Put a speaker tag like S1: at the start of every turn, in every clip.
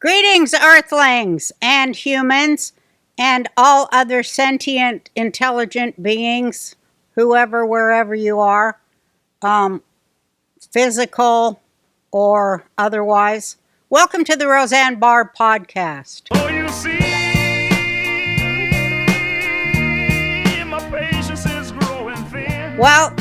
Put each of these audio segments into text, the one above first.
S1: Greetings, Earthlings and humans and all other sentient, intelligent beings, whoever, wherever you are, physical or otherwise. Welcome to the Roseanne Barr podcast.
S2: Oh, you see, my patience is growing thin.
S1: Well,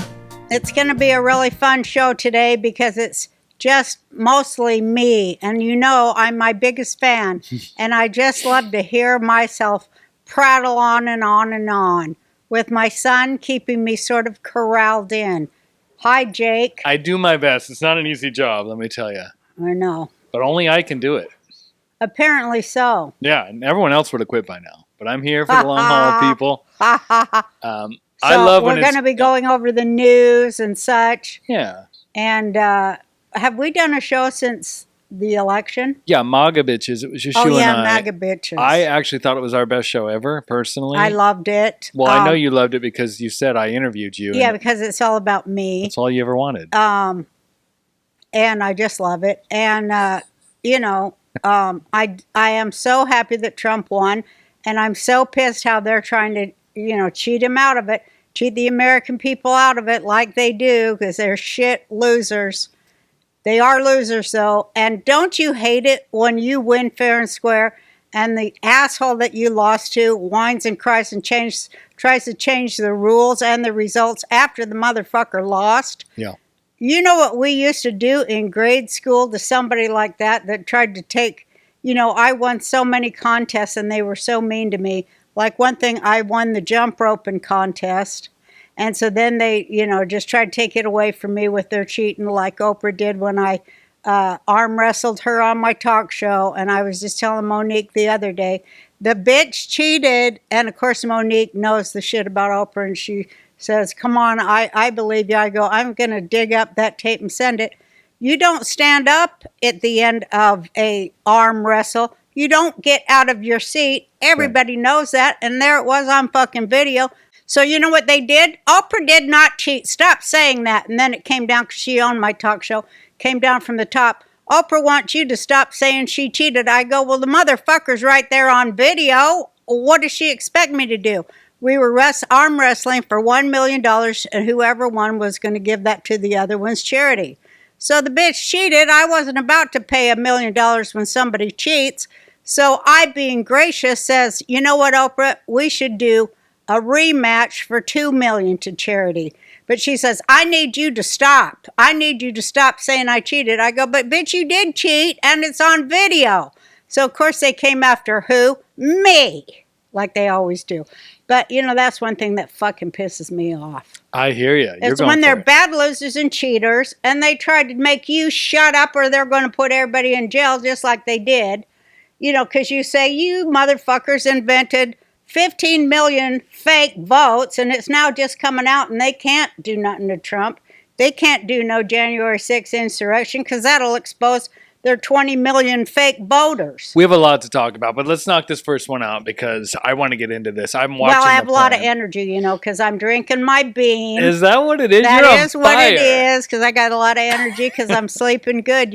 S1: it's going to be a really fun show today because it's just mostly me. And you know, I'm my biggest fan. And I just love to hear myself prattle on and on and on with my son keeping me sort of corralled in. Hi, Jake.
S3: I do my best. It's not an easy job, let me tell you.
S1: I know.
S3: But only I can do it.
S1: Apparently so.
S3: Yeah, and everyone else would have quit by now. But I'm here for the long haul, people. I
S1: So
S3: love
S1: we're
S3: when
S1: going to be going over the news and such.
S3: Yeah.
S1: And have we done a show since the election?
S3: Yeah, MAGA bitches. It was just you and I.
S1: MAGA bitches.
S3: I actually thought it was our best show ever, personally.
S1: I loved it.
S3: Well, I know you loved it because you said I interviewed you.
S1: Yeah, because it's all about me.
S3: That's all you ever wanted.
S1: And I just love it. And, I am so happy that Trump won. And I'm so pissed how they're trying to, cheat him out of it. Cheat the American people out of it like they do because they're shit losers. They are losers, though. And don't you hate it when you win fair and square and the asshole that you lost to whines and cries and tries to change the rules and the results after the motherfucker lost?
S3: Yeah.
S1: You know what we used to do in grade school to somebody like that tried to take, I won so many contests and they were so mean to me. Like one thing, I won the jump roping contest. And so then they, just tried to take it away from me with their cheating like Oprah did when I arm wrestled her on my talk show. And I was just telling Monique the other day, the bitch cheated. And of course, Monique knows the shit about Oprah. And she says, come on, I believe you. I go, I'm going to dig up that tape and send it. You don't stand up at the end of a arm wrestle. You don't get out of your seat. Everybody knows that. And there it was on fucking video. So you know what they did? Oprah did not cheat. Stop saying that. And then it came down, because she owned my talk show, came down from the top. Oprah wants you to stop saying she cheated. I go, well, the motherfucker's right there on video. What does she expect me to do? We were arm wrestling for $1 million, and whoever won was going to give that to the other one's charity. So the bitch cheated. I wasn't about to pay $1 million when somebody cheats. So I, being gracious, says, you know what, Oprah? We should do a rematch for $2 million to charity. But she says, I need you to stop. I need you to stop saying I cheated. I go, but bitch, you did cheat, and it's on video. So, of course, they came after who? Me, like they always do. But, that's one thing that fucking pisses me off.
S3: I hear you.
S1: It's when they're bad losers and cheaters, and they try to make you shut up or they're going to put everybody in jail just like they did. Because you say, you motherfuckers invented 15 million fake votes, and it's now just coming out, and they can't do nothing to Trump. They can't do no January 6th insurrection because that'll expose their 20 million fake voters.
S3: We have a lot to talk about, but let's knock this first one out because I want to get into this. I'm watching.
S1: Well, I have a lot of energy, because I'm drinking my bean.
S3: Is that what it is?
S1: That is what it is, because I got a lot of energy because I'm sleeping good,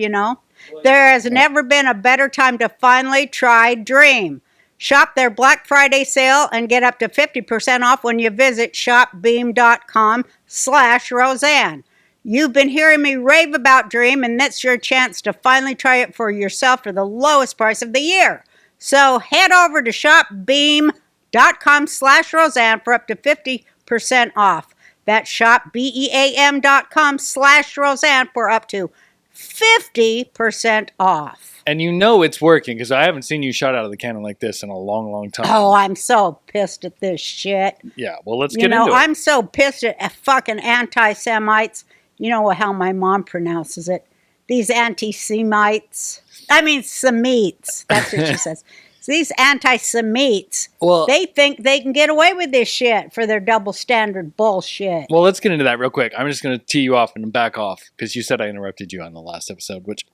S1: There has never been a better time to finally try Dream. Shop their Black Friday sale and get up to 50% off when you visit shopbeam.com/Roseanne. You've been hearing me rave about Dream, and that's your chance to finally try it for yourself for the lowest price of the year. So head over to shopbeam.com/Roseanne for up to 50% off. That's shopbeam.com/Roseanne for up to 50% off.
S3: And it's working because I haven't seen you shot out of the cannon like this in a long, long time.
S1: Oh, I'm so pissed at this shit.
S3: Yeah, well, let's get into it.
S1: I'm so pissed at fucking anti-Semites. You know how my mom pronounces it. These anti-Semites. I mean, Semites. That's what she says. These anti-Semites, they think they can get away with this shit for their double standard bullshit.
S3: Well, let's get into that real quick. I'm just going to tee you off and back off because you said I interrupted you on the last episode, which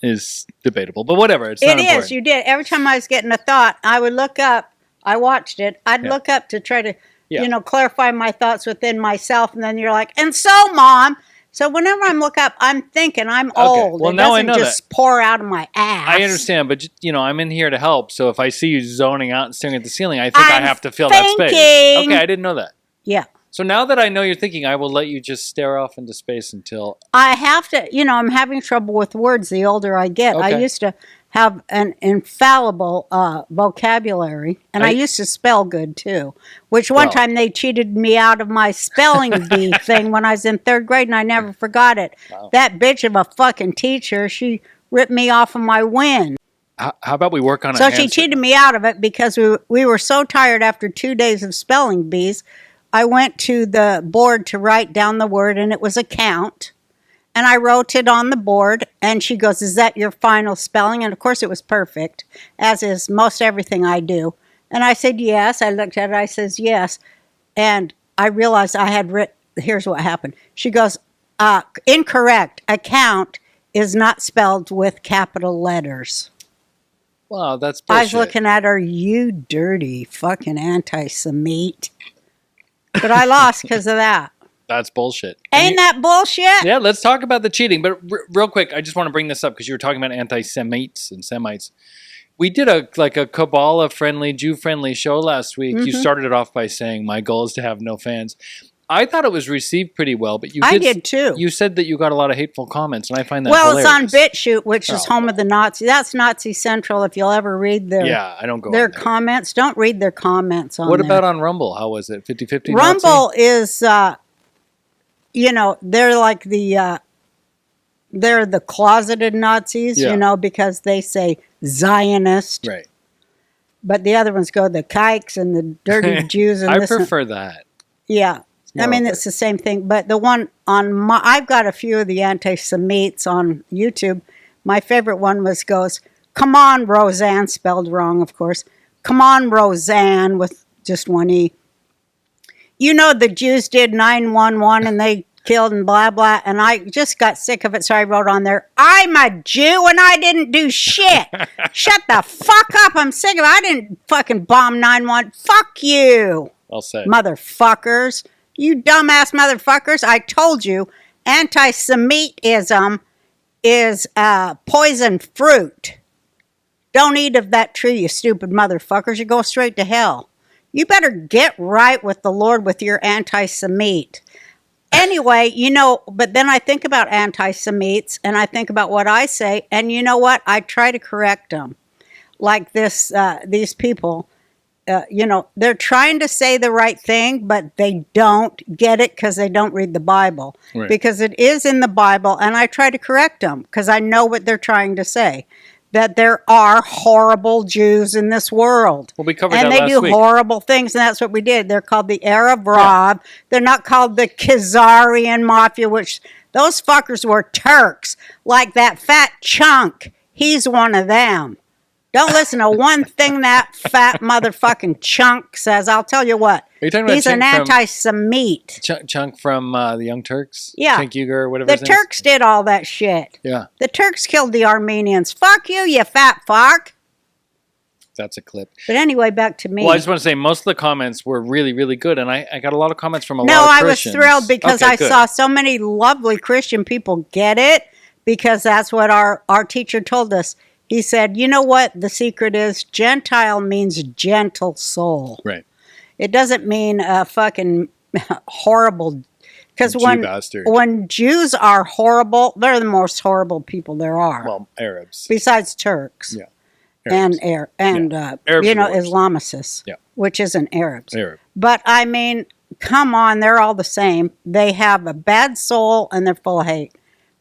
S3: is debatable. But whatever, it's not important. It is,
S1: you did. Every time I was getting a thought, I would look up. I watched it. I'd look up to try to, clarify my thoughts within myself. And then you're like, and so, Mom, So whenever I'm look up, I'm thinking I'm
S3: Okay.
S1: old.
S3: Well,
S1: it
S3: now I
S1: doesn't
S3: know
S1: just pour out of my ass.
S3: I understand, but I'm in here to help. So if I see you zoning out and staring at the ceiling, I think I
S1: I'm
S3: have to fill that space.
S1: thinking.
S3: Okay, I didn't know that.
S1: Yeah.
S3: So now that I know you're thinking, I will let you just stare off into space until.
S1: I have to, I'm having trouble with words the older I get. I
S3: Okay.
S1: used to have an infallible vocabulary, and I used to spell good too, which one time they cheated me out of my spelling bee thing when I was in 3rd grade, and I never forgot it.
S3: Wow.
S1: That bitch of a fucking teacher, she ripped me off of my win.
S3: How about we work on a
S1: So she
S3: handstand?
S1: cheated me out of it because we were so tired after 2 days of spelling bees. I went to the board to write down the word, and it was account. And I wrote it on the board, and she goes, "Is that your final spelling?" And of course it was perfect, as is most everything I do. And I said, yes. I looked at it, I says, yes. And I realized I had written, here's what happened. She goes, incorrect. Account is not spelled with capital letters.
S3: Wow, that's bullshit.
S1: I was looking at her, you dirty fucking anti-Semite. But I lost because of that.
S3: That's bullshit.
S1: Ain't that bullshit?
S3: Yeah, let's talk about the cheating. But real quick, I just want to bring this up because you were talking about anti-Semites and Semites. We did a Kabbalah-friendly, Jew-friendly show last week. You started it off by saying, my goal is to have no fans. I thought it was received pretty well, but
S1: I did too.
S3: You said that you got a lot of hateful comments, and I find that
S1: hilarious.
S3: hilarious.
S1: It's on BitChute, which is home of the Nazi. That's Nazi Central. If you'll ever read their
S3: I don't go
S1: their
S3: on there.
S1: comments, don't read their comments on
S3: What
S1: there.
S3: about on Rumble? How was it? 50-50
S1: Rumble
S3: Nazi?
S1: is, they're like they're the closeted Nazis, because they say Zionist.
S3: Right.
S1: But the other ones go the kikes and the dirty Jews. And
S3: I prefer that.
S1: Yeah. I mean, it's the same thing. But the one on I've got a few of the anti-Semites on YouTube. My favorite one goes, "Come on, Roseanne," spelled wrong, of course. "Come on, Roseanne," with just one E. The Jews did 9/11 and they killed and blah, blah. And I just got sick of it. So I wrote on there, "I'm a Jew and I didn't do shit. Shut the fuck up. I'm sick of it. I didn't fucking bomb 9/11. Fuck you.
S3: I'll say.
S1: Motherfuckers. You dumbass motherfuckers. I told you, anti-Semitism is poison fruit. Don't eat of that tree, you stupid motherfuckers. You go straight to hell. You better get right with the Lord with your anti-Semite." Anyway, but then I think about anti-Semites, and I think about what I say, and you know what? I try to correct them. Like these people. They're trying to say the right thing, but they don't get it because they don't read the Bible.
S3: Right.
S1: Because it is in the Bible, and I try to correct them because I know what they're trying to say. That there are horrible Jews in this world.
S3: Well, we covered
S1: and
S3: that
S1: they
S3: last
S1: do
S3: week.
S1: horrible things, and that's what we did. They're called the Arab Rob. Yeah. They're not called the Khazarian Mafia, which those fuckers were Turks. Like that fat chunk. He's one of them. Don't listen to one thing that fat motherfucking chunk says. I'll tell you what.
S3: Are you talking about
S1: he's an anti-Semite.
S3: Chunk from the Young Turks?
S1: Yeah.
S3: Cenk Uygur or whatever
S1: The
S3: his name is?
S1: Turks did all that shit.
S3: Yeah.
S1: The Turks killed the Armenians. Fuck you, you fat fuck.
S3: That's a clip.
S1: But anyway, back to me.
S3: Well, I just want to say most of the comments were really, really good, and I got a lot of comments from a lot of
S1: No, I was
S3: Christians.
S1: thrilled because
S3: Okay,
S1: I
S3: good.
S1: saw so many lovely Christian people get it, because that's what our teacher told us. He said, you know what the secret is? Gentile means gentle soul.
S3: Right.
S1: It doesn't mean fucking horrible. Because when Jews are horrible, they're the most horrible people there are.
S3: Well, Arabs.
S1: Besides Turks.
S3: Yeah.
S1: And
S3: Arabs are worse.
S1: Islamicists,
S3: Yeah.
S1: which isn't Arabs.
S3: Arab.
S1: But I mean, come on, they're all the same. They have a bad soul and they're full of hate.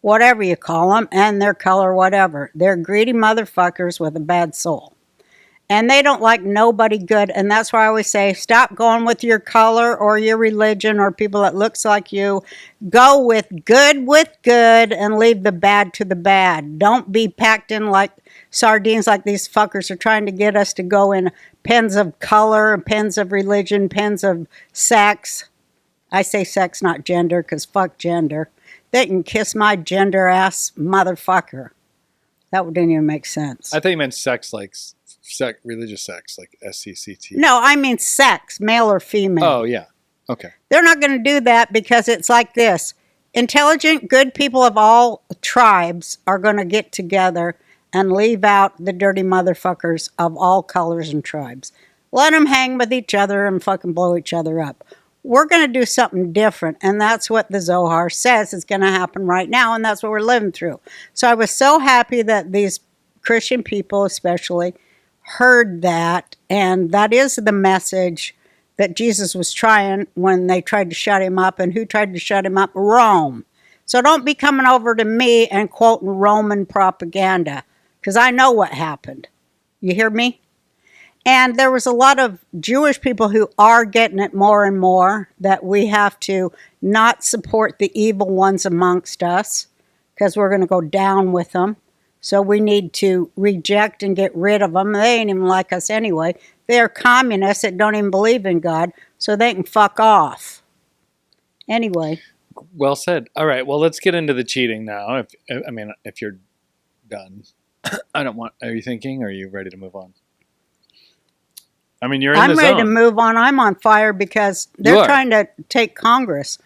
S1: Whatever you call them, and their color, whatever. They're greedy motherfuckers with a bad soul. And they don't like nobody good, and that's why I always say, stop going with your color or your religion or people that looks like you. Go with good and leave the bad to the bad. Don't be packed in like sardines like these fuckers are trying to get us to go in pens of color, pens of religion, pens of sex. I say sex, not gender, because fuck gender. They can kiss my gender ass motherfucker. That didn't even make sense.
S3: I thought you meant sex, like religious sex, like S-C-C-T.
S1: No, I mean sex, male or female.
S3: Oh, yeah. Okay.
S1: They're not going to do that because it's like this. intelligent, good people of all tribes are going to get together and leave out the dirty motherfuckers of all colors and tribes. Let them hang with each other and fucking blow each other up. We're going to do something different, and that's what the Zohar says is going to happen right now, and that's what we're living through. So I was so happy that these Christian people especially heard that, and that is the message that Jesus was trying when they tried to shut him up. And who tried to shut him up? Rome. So don't be coming over to me and quoting Roman propaganda, because I know what happened. You hear me? And there was a lot of Jewish people who are getting it more and more, that we have to not support the evil ones amongst us, because we're going to go down with them. So we need to reject and get rid of them. They ain't even like us anyway. They're communists that don't even believe in God, so they can fuck off. Anyway.
S3: Well said. All right, well, let's get into the cheating now. If you're done. Are you thinking, or are you ready to move on? I mean, you're in the zone.
S1: I'm ready to move on. I'm on fire because they're trying to take Congress.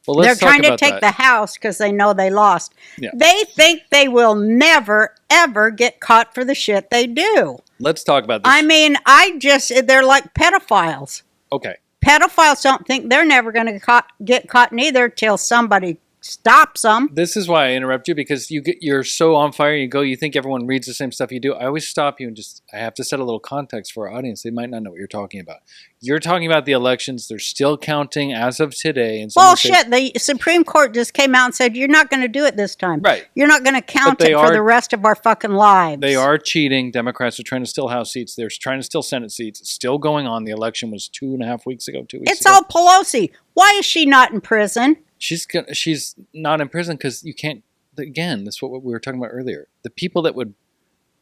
S3: Well, let's
S1: they're trying
S3: talk
S1: to take the House because they know they lost.
S3: Yeah.
S1: They think they will never, ever get caught for the shit they do.
S3: Let's talk about this.
S1: I mean, they're like pedophiles.
S3: Okay.
S1: Pedophiles don't think they're never going to get caught neither till somebody stops them.
S3: This is why I interrupt you, because you're so on fire. You think everyone reads the same stuff you do. I always stop you and I have to set a little context for our audience. They might not know what you're talking about. You're talking about the elections. They're still counting as of today. And
S1: bullshit. The Supreme Court just came out and said, you're not going to do it this time.
S3: Right.
S1: You're not going to count it for the rest of our fucking lives.
S3: They are cheating. Democrats are trying to steal House seats. They're trying to steal Senate seats. It's still going on. The election was 2.5 weeks ago, 2 weeks ago.
S1: It's all Pelosi. Why is she not in prison?
S3: She's not in prison because you can't. Again, that's what we were talking about earlier. The people that would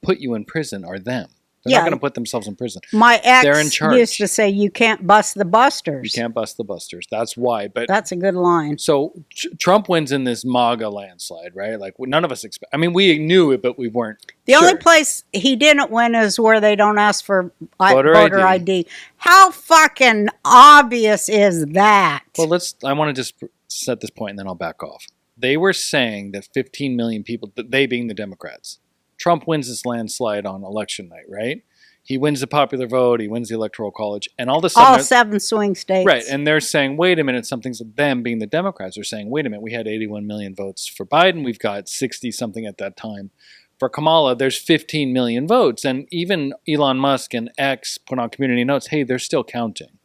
S3: put you in prison are them. They're not going to put themselves in prison.
S1: My
S3: They're in
S1: ex
S3: charge.
S1: used to say, "You can't bust the busters."
S3: You can't bust the busters. That's why. But
S1: that's a good line.
S3: So Trump wins in this MAGA landslide, right? Like none of us expect. I mean, we knew it, but we weren't.
S1: The only place he didn't win is where they don't ask for voter ID. How fucking obvious is that?
S3: Well, I want to just set this point and then I'll back off. They were saying that 15 million people, they being the Democrats, Trump wins this landslide on election night, right? He wins the popular vote, he wins the electoral college, and all of a sudden...
S1: all 7 swing states.
S3: Right, and they're saying, wait a minute, something's them being the Democrats are saying, wait a minute, we had 81 million votes for Biden, we've got 60-something at that time. For Kamala, there's 15 million votes, and even Elon Musk and X put on community notes, hey, they're still counting.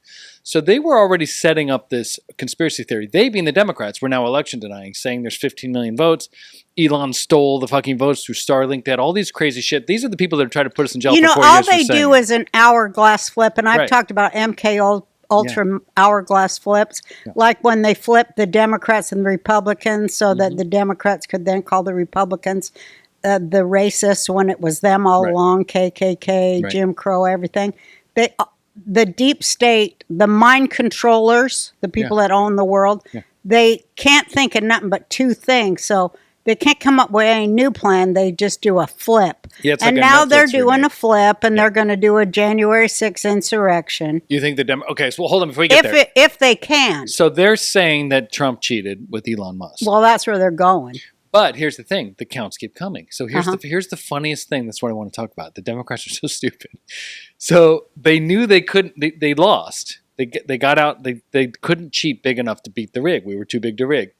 S3: So they were already setting up this conspiracy theory. They, being the Democrats, were now election denying, saying there's 15 million votes. Elon stole the fucking votes through Starlink. They had all these crazy shit. These are the people that are trying to put us in jail for 4 years.
S1: All they do is an hourglass flip, and I've talked about MK Ultra hourglass flips, like when they flipped the Democrats and the Republicans so that the Democrats could then call the Republicans the racists when it was them all along, KKK, Jim Crow, everything. The deep state, the mind controllers, the people that own the world, they can't think of nothing but 2 things. So they can't come up with any new plan. They just do a flip.
S3: Yeah,
S1: and now they're doing a flip, and they're going to do a January 6th insurrection.
S3: You think okay, so hold on before we get there.
S1: If they can.
S3: So they're saying that Trump cheated with Elon Musk.
S1: Well, that's where they're going.
S3: But here's the thing. The counts keep coming. So here's the funniest thing. That's what I want to talk about. The Democrats are so stupid. So they knew they couldn't. They lost. They got out. They couldn't cheat big enough to beat the rig. We were too big to rig.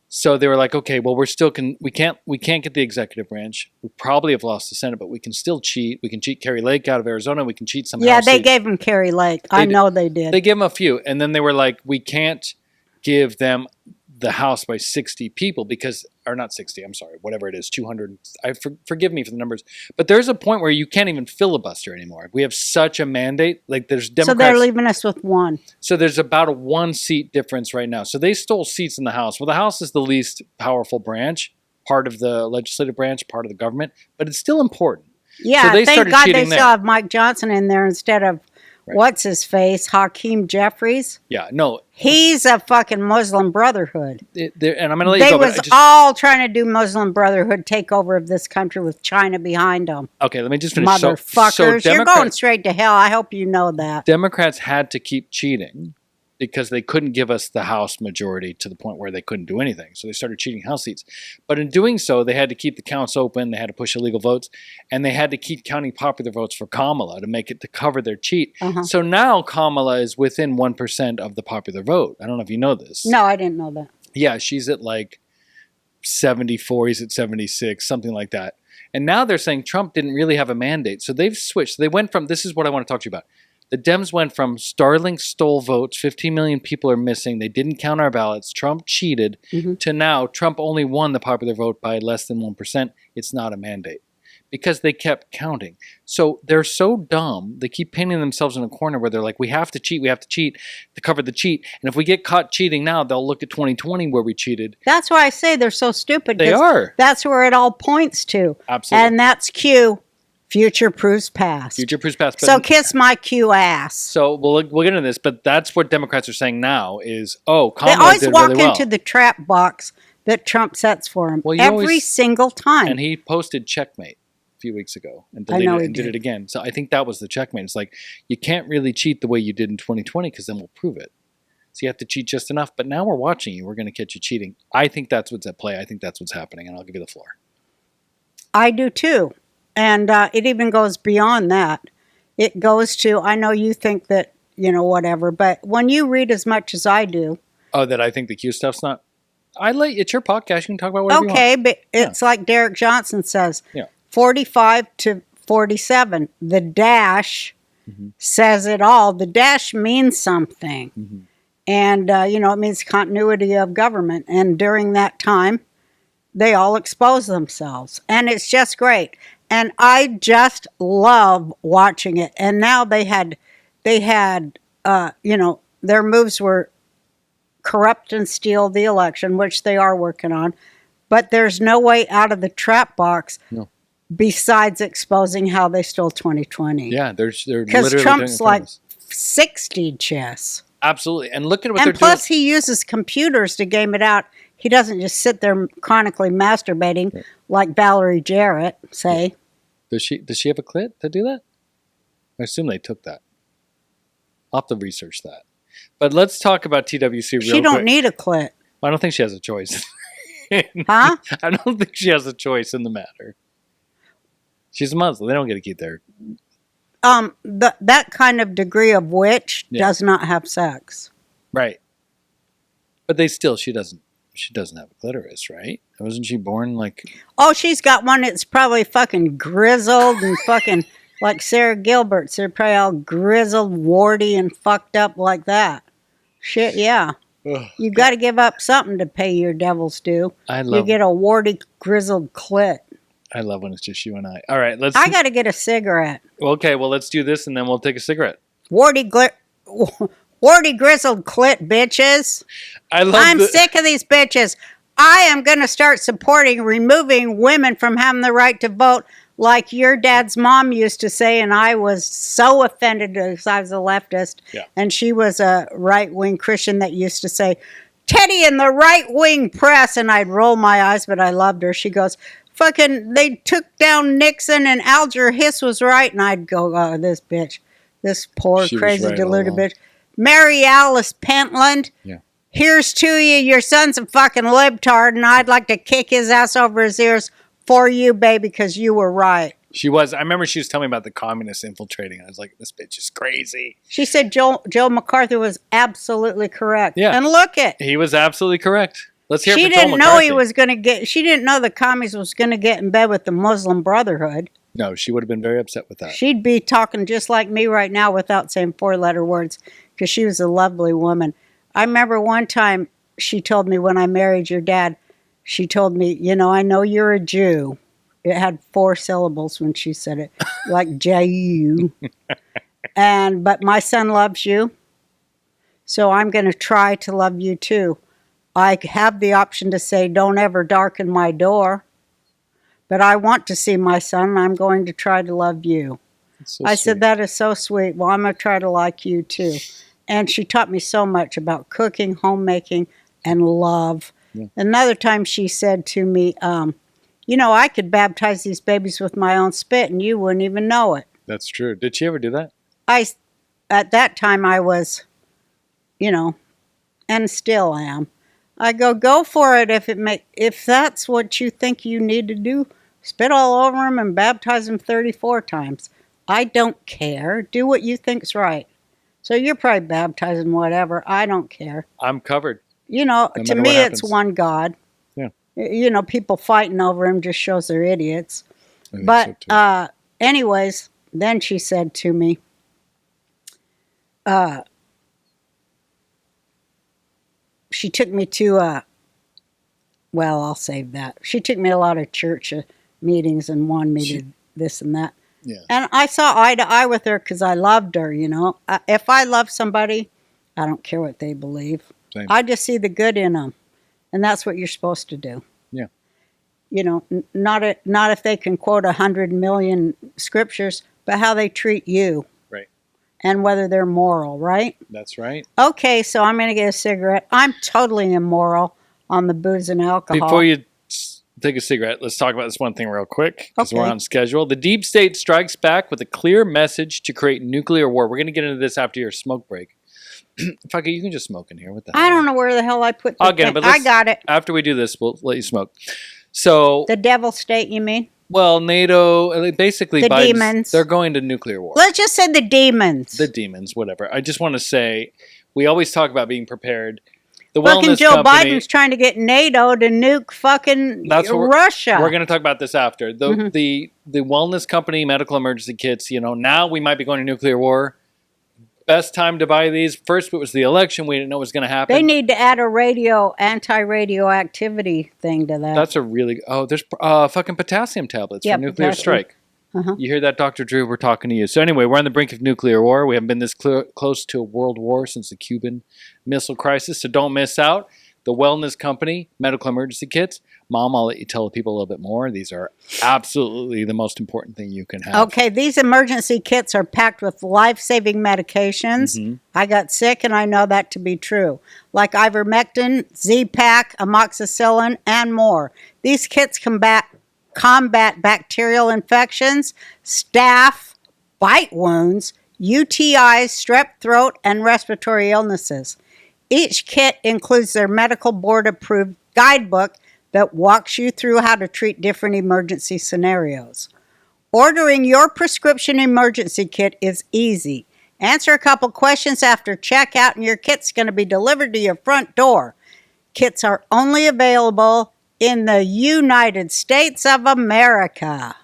S3: So they were like, okay, well, we can't get the executive branch. We probably have lost the Senate, but we can still cheat. We can cheat Kerry Lake out of Arizona. We can cheat some.
S1: Yeah, they gave him Kerry Lake. I know they did.
S3: They gave him a few, and then they were like, we can't give them the House by 60 people because, or not 60, I'm sorry, whatever it is, 200. Forgive me for the numbers, but there's a point where you can't even filibuster anymore. We have such a mandate. Like there's Democrats.
S1: So they're leaving us with 1.
S3: So there's about a 1 seat difference right now. So they stole seats in the House. Well, the House is the least powerful branch, part of the legislative branch, part of the government, but it's still important.
S1: Yeah,
S3: so
S1: thank God they still have Mike Johnson in there instead of what's his face, Hakeem Jeffries.
S3: Yeah, no.
S1: He's a fucking Muslim Brotherhood.
S3: And I'm going to let you go.
S1: They was all trying to do Muslim Brotherhood takeover of this country with China behind them.
S3: Okay, let me just finish.
S1: Motherfuckers. You're going straight to hell. I hope you know that.
S3: Democrats had to keep cheating because they couldn't give us the House majority to the point where they couldn't do anything. So they started cheating House seats. But in doing so, they had to keep the counts open. They had to push illegal votes. And they had to keep counting popular votes for Kamala to make it to cover their cheat. So now Kamala is within 1% of the popular vote. I don't know if you know this.
S1: No, I didn't know that.
S3: Yeah, she's at like 74. He's at 76, something like that. And now they're saying Trump didn't really have a mandate. So they've switched. They went from, this is what I want to talk to you about. The Dems went from Starlink stole votes, 15 million people are missing, they didn't count our ballots, Trump cheated, to now Trump only won the popular vote by less than 1%. It's not a mandate because they kept counting. So they're so dumb, they keep painting themselves in a corner where they're like, we have to cheat to cover the cheat. And if we get caught cheating now, they'll look at 2020 where we cheated.
S1: That's why I say they're so stupid.
S3: They are.
S1: That's where it all points to.
S3: Absolutely.
S1: And that's Q. Future proofs past.
S3: Future proofs past.
S1: So kiss my Q ass.
S3: So we'll get into this, but that's what Democrats are saying now is, oh,
S1: They
S3: Kamala
S1: always
S3: did
S1: walk
S3: really well.
S1: into the trap box that Trump sets for them
S3: Well,
S1: every single time.
S3: And he posted checkmate a few weeks ago and
S1: I
S3: deleted
S1: know
S3: it
S1: he
S3: and did
S1: did.
S3: it again. So I think that was the checkmate. It's like, you can't really cheat the way you did in 2020 because then we'll prove it. So you have to cheat just enough. But now we're watching you. We're going to catch you cheating. I think that's what's at play. I think that's what's happening. And I'll give you the floor.
S1: I do too. And it even goes beyond that. It goes to, I know you think that, whatever, but when you read as much as I do.
S3: Oh, that I think the Q stuff's not. It's your podcast. You can talk about whatever you want.
S1: Okay, but it's like Derek Johnson says, 45 to 47. The dash says it all. The dash means something. And, it means continuity of government. And during that time, they all expose themselves. And it's just great. And I just love watching it. And now they had, their moves were corrupt and steal the election, which they are working on. But there's no way out of the trap box besides exposing how they stole 2020.
S3: Yeah, they're literally
S1: because Trump's
S3: doing it
S1: like
S3: for us.
S1: 60 chess.
S3: Absolutely. And look at what
S1: And
S3: they're
S1: plus,
S3: doing.
S1: he uses computers to game it out. He doesn't just sit there chronically masturbating like Valerie Jarrett, say.
S3: Does she have a clit to do that? I assume they took that. I'll have to research that. But let's talk about TWC real quick.
S1: She don't need a clit.
S3: I don't think she has a choice.
S1: Huh?
S3: I don't think she has a choice in the matter. She's a Muslim. They don't get to keep their...
S1: That kind of degree of witch does not have sex.
S3: Right. But she doesn't have a clitoris, right? Wasn't she born like...
S1: Oh, she's got one that's probably fucking grizzled and fucking like Sarah Gilbert's. They're probably all grizzled, warty, and fucked up like that. Shit, yeah.
S3: Ugh.
S1: You got to give up something to pay your devil's due. You get a warty, grizzled clit.
S3: I love when it's just you and I. All right,
S1: I got to get a cigarette.
S3: Okay, well, let's do this and then we'll take a cigarette.
S1: Warty, grizzled clit, bitches. I'm sick of these bitches. I am going to start supporting removing women from having the right to vote like your dad's mom used to say, and I was so offended because I was a leftist, and she was a right-wing Christian that used to say, Teddy in the right-wing press, and I'd roll my eyes, but I loved her. She goes, fucking, they took down Nixon, and Alger Hiss was right, and I'd go, oh, this bitch, this poor, crazy, deluded bitch. Mary Alice Pentland, here's to you, your son's a fucking libtard, and I'd like to kick his ass over his ears for you, baby, because you were right.
S3: She was. I remember she was telling me about the communists infiltrating. I was like, this bitch is crazy.
S1: She said Joe McCarthy was absolutely correct.
S3: Yeah.
S1: And look it.
S3: He was absolutely correct. Let's hear it
S1: She
S3: for Joe
S1: didn't know
S3: McCarthy.
S1: he was going to get, she didn't know the commies was going to get in bed with the Muslim Brotherhood.
S3: No, she would have been very upset with that.
S1: She'd be talking just like me right now without saying four-letter words because she was a lovely woman. I remember one time she told me when I married your dad, she told me, I know you're a Jew. It had 4 syllables when she said it, like Jew. But my son loves you, so I'm going to try to love you too. I have the option to say, don't ever darken my door. But I want to see my son, and I'm going to try to love you.
S3: So
S1: I
S3: sweet.
S1: said, that is so sweet. Well, I'm going to try to like you too. And she taught me so much about cooking, homemaking, and love. Yeah. Another time she said to me, I could baptize these babies with my own spit, and you wouldn't even know it.
S3: That's true. Did she ever do that?
S1: At that time, I was you know, and still am. I go for it if that's what you think you need to do. Spit all over him and baptize him 34 times. I don't care. Do what you think's right. So you're probably baptizing whatever. I don't care.
S3: I'm covered.
S1: To
S3: matter
S1: me,
S3: what
S1: it's
S3: happens.
S1: one God.
S3: Yeah.
S1: People fighting over him just shows they're idiots.
S3: I think
S1: But
S3: so, too.
S1: anyways, then she said to me, she took me to well, I'll save that. She took me to a lot of church meetings and wanted me to this and that.
S3: Yeah.
S1: And I saw eye to eye with her because I loved her, If I love somebody, I don't care what they believe.
S3: Same.
S1: I just see the good in them. And that's what you're supposed to do.
S3: Yeah.
S1: Not if they can quote 100 million scriptures, but how they treat you.
S3: Right.
S1: And whether they're moral, right?
S3: That's right.
S1: Okay, so I'm going to get a cigarette. I'm totally immoral on the booze and alcohol.
S3: Before you take a cigarette, let's talk about this one thing real quick because we're
S1: Okay.
S3: on schedule. The deep state strikes back with a clear message to create nuclear war. We're going to get into this after your smoke break. Fuck it, you can just smoke in here. What the hell?
S1: I don't know where the hell I put the
S3: I'll get it,
S1: thing.
S3: but
S1: I got it.
S3: After we do this, we'll let you smoke. So,
S1: The devil state, you mean?
S3: well, NATO, basically,
S1: The
S3: Biden's-
S1: demons.
S3: they're going to nuclear war.
S1: Let's just say the demons.
S3: The demons, whatever. I just want to say, we always talk about being prepared. The
S1: fucking
S3: wellness
S1: Joe
S3: company,
S1: Biden's trying to get NATO to nuke fucking
S3: That's what
S1: Russia.
S3: We're going to talk about this after.
S1: Mm-hmm.
S3: The wellness company, medical emergency kits, now we might be going to nuclear war. Best time to buy these. First, it was the election. We didn't know what was going to happen.
S1: They need to add a anti-radioactivity thing to that.
S3: That's a really... Oh, there's fucking potassium tablets
S1: Yeah,
S3: for nuclear
S1: potassium.
S3: strike.
S1: Uh-huh.
S3: You hear that, Dr. Drew? We're talking to you. So anyway, we're on the brink of nuclear war. We haven't been this close to a world war since the Cuban Missile Crisis, so don't miss out. The wellness company, medical emergency kits. Mom, I'll let you tell people a little bit more. These are absolutely the most important thing you can have.
S1: Okay, these emergency kits are packed with life-saving medications.
S3: Mhm.
S1: I got sick, and I know that to be true. Like ivermectin, Z-Pak, amoxicillin, and more. These kits combat bacterial infections, staph, bite wounds, UTIs, strep throat, and respiratory illnesses. Each kit includes their medical board-approved guidebook that walks you through how to treat different emergency scenarios. Ordering your prescription emergency kit is easy. Answer a couple questions after checkout, and your kit's going to be delivered to your front door. Kits are only available in the United States of America.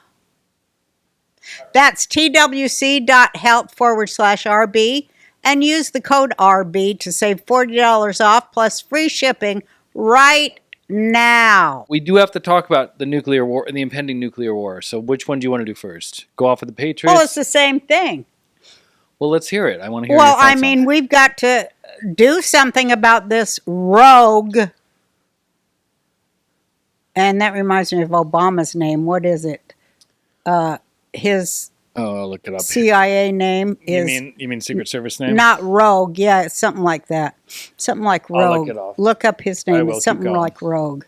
S1: That's twc.health/RB and use the code RB to save $40 off plus free shipping right now.
S3: We do have to talk about the nuclear war, the impending nuclear war. So which one do you want to do first? Go off of the Patriots?
S1: Well, it's the same thing.
S3: Well, let's hear it. I want to hear
S1: Well,
S3: your thoughts
S1: I
S3: on
S1: mean,
S3: it.
S1: we've got to do something about this rogue. And that reminds me of Obama's name. What is it? His
S3: Oh, I'll look it up.
S1: CIA name is
S3: You mean Secret Service name?
S1: not Rogue. Yeah, it's something like that. Something like Rogue.
S3: I'll look it up.
S1: Look up his
S3: I
S1: name.
S3: will.
S1: It's
S3: Keep
S1: something
S3: going.
S1: like Rogue.